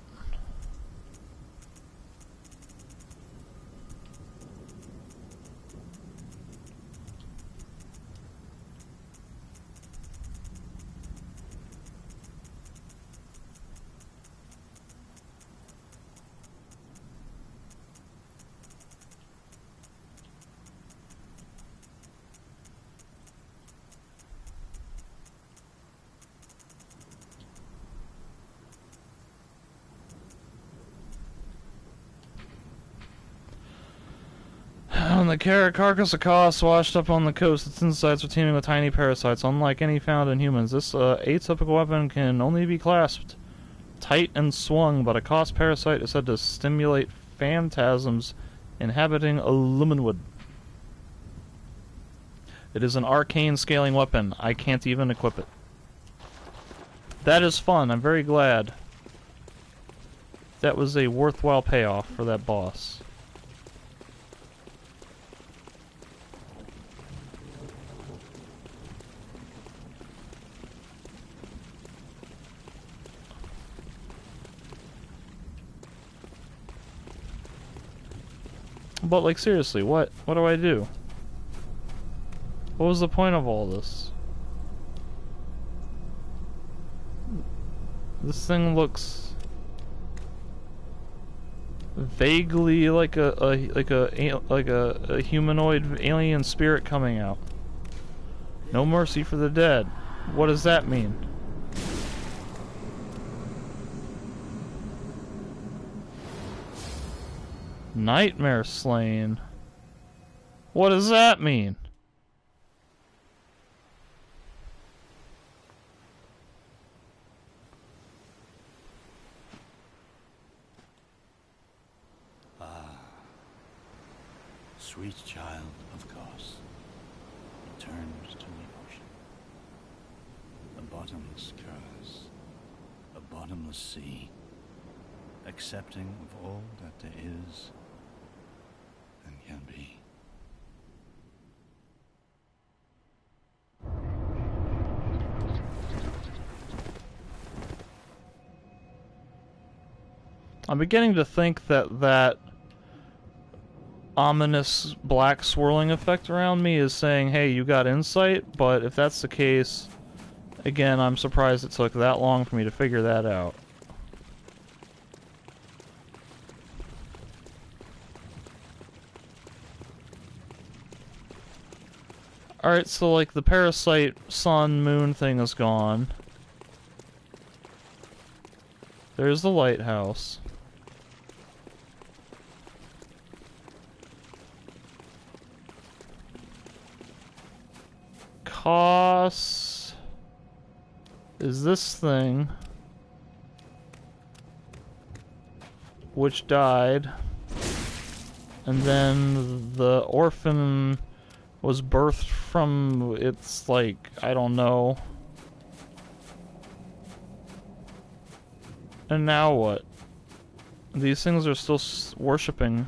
On the carcass of Kos washed up on the coast, its insides are teeming with tiny parasites, unlike any found in humans. This atypical weapon can only be clasped tight and swung, but a Kos parasite is said to stimulate phantasms inhabiting aluminum. It is an arcane scaling weapon. I can't even equip it. That is fun. I'm very glad. That was a worthwhile payoff for that boss. But, like, seriously, what do I do? What was the point of all this? This thing looks vaguely like a humanoid alien spirit coming out. No mercy for the dead. What does that mean? Nightmare slain. What does that mean? Sweet child of Kos returns to the ocean. A bottomless curse, a bottomless sea, accepting of all that there is and can be. I'm beginning to think that ominous black swirling effect around me is saying, hey, you got insight, but if that's the case, again, I'm surprised it took that long for me to figure that out. Alright, so like the parasite sun moon thing is gone. There's the lighthouse. Kos is this thing, which died, and then the orphan was birthed from its, like, I don't know. And now what? These things are still worshipping.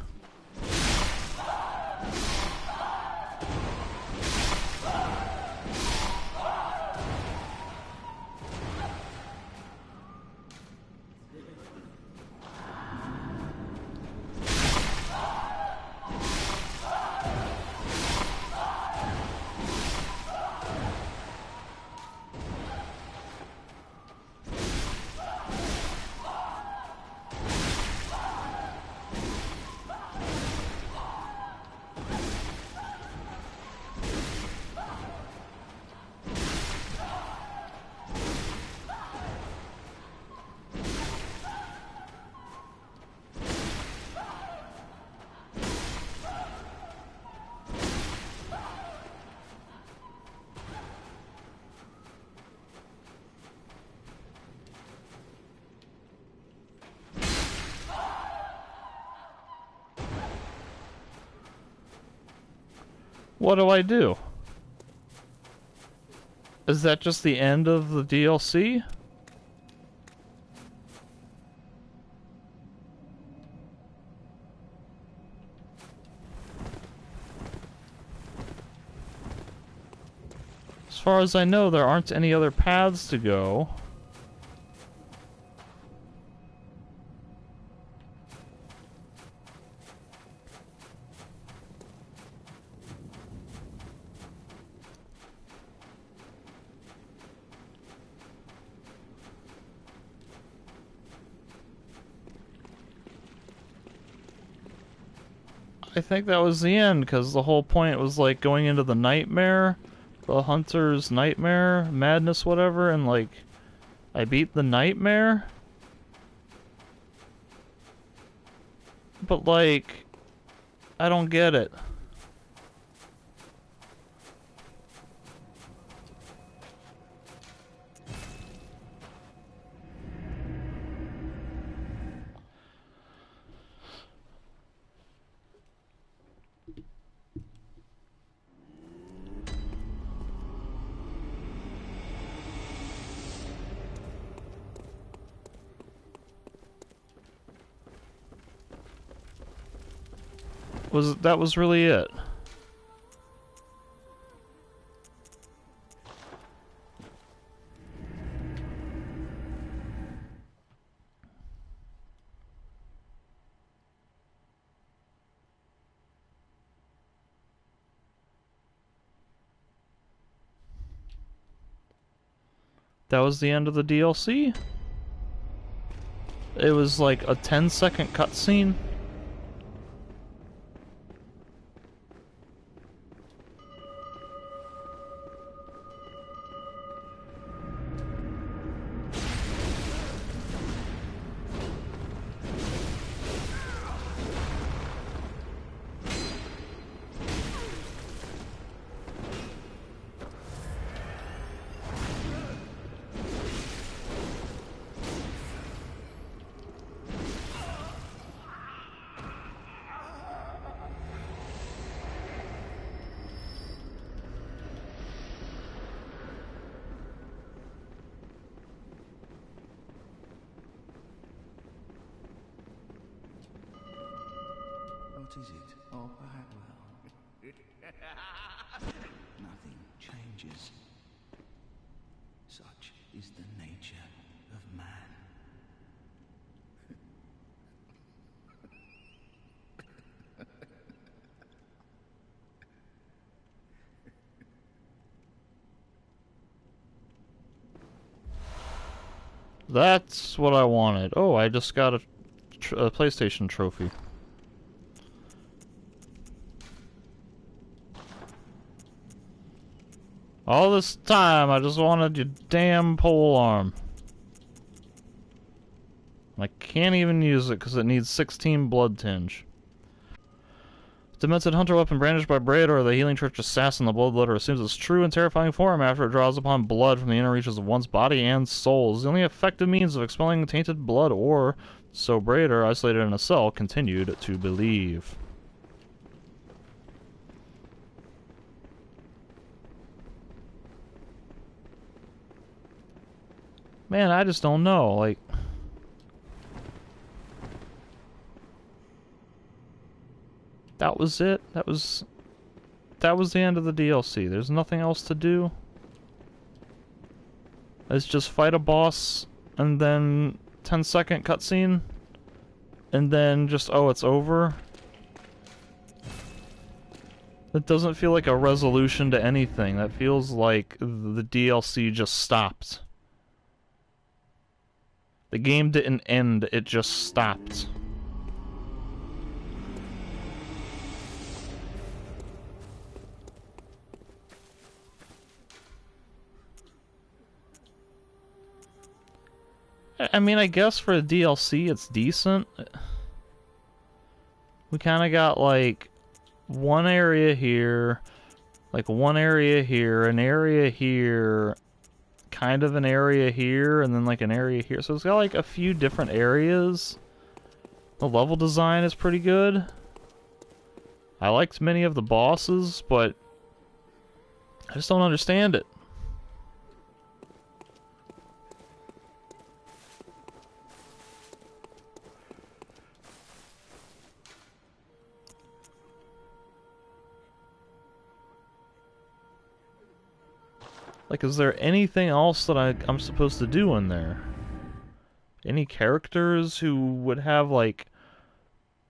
What do I do? Is that just the end of the DLC? As far as I know, there aren't any other paths to go. I think that was the end, because the whole point was like going into the nightmare, the hunter's nightmare, madness, whatever, and like I beat the nightmare. But like, I don't get it. That was really it. That was the end of the DLC? It was like a 10-second cutscene? What is it? Oh, perhaps well. Nothing changes. Such is the nature of man. That's what I wanted. Oh, I just got a PlayStation trophy. All this time, I just wanted your damn pole arm. I can't even use it because it needs 16 blood tinge. Demented hunter weapon brandished by Brador, the healing church assassin, the bloodletter assumes its true and terrifying form after it draws upon blood from the inner reaches of one's body and soul. It's the only effective means of expelling tainted blood, or so Brador, isolated in a cell, continued to believe. Man, I just don't know, like... That was it? That was the end of the DLC. There's nothing else to do? It's just fight a boss, and then 10-second cutscene, and then just, oh, it's over? It doesn't feel like a resolution to anything. That feels like the DLC just stopped. The game didn't end, it just stopped. I mean, I guess for a DLC it's decent. We kind of got like one area here, like one area here, an area here, kind of an area here, and then like an area here. So it's got like a few different areas. The level design is pretty good. I liked many of the bosses, but I just don't understand it. Like, is there anything else that I'm supposed to do in there? Any characters who would have, like,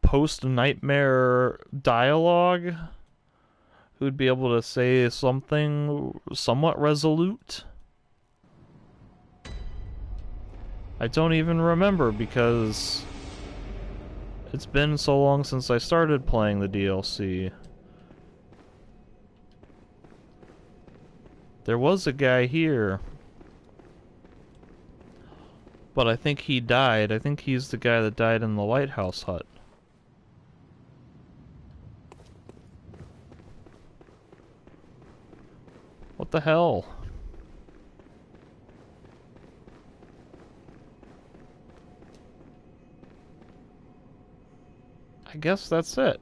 post-nightmare dialogue? Who'd be able to say something somewhat resolute? I don't even remember because it's been so long since I started playing the DLC. There was a guy here, but I think he died. I think he's the guy that died in the lighthouse hut. What the hell? I guess that's it.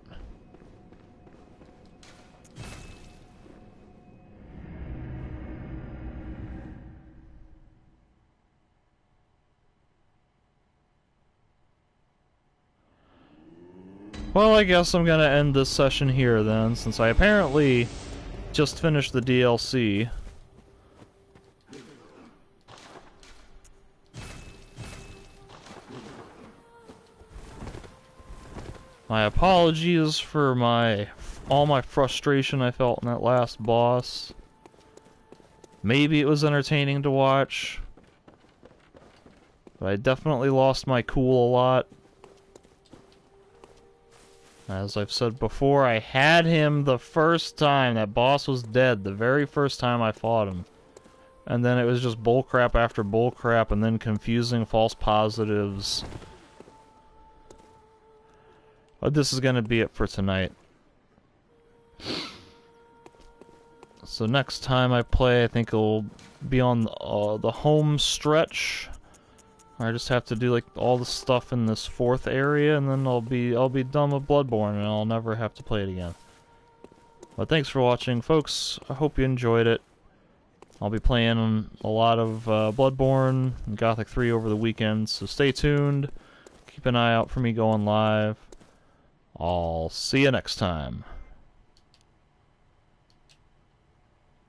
Well, I guess I'm gonna end this session here then, since I apparently just finished the DLC. My apologies for all my frustration I felt in that last boss. Maybe it was entertaining to watch, but I definitely lost my cool a lot. As I've said before, I had him the first time. That boss was dead the very first time I fought him. And then it was just bullcrap after bullcrap, and then confusing false positives. But this is gonna be it for tonight. So next time I play, I think it'll be on the home stretch. I just have to do like all the stuff in this fourth area, and then I'll be done with Bloodborne, and I'll never have to play it again. But thanks for watching, folks. I hope you enjoyed it. I'll be playing a lot of Bloodborne and Gothic 3 over the weekend, so stay tuned. Keep an eye out for me going live. I'll see you next time.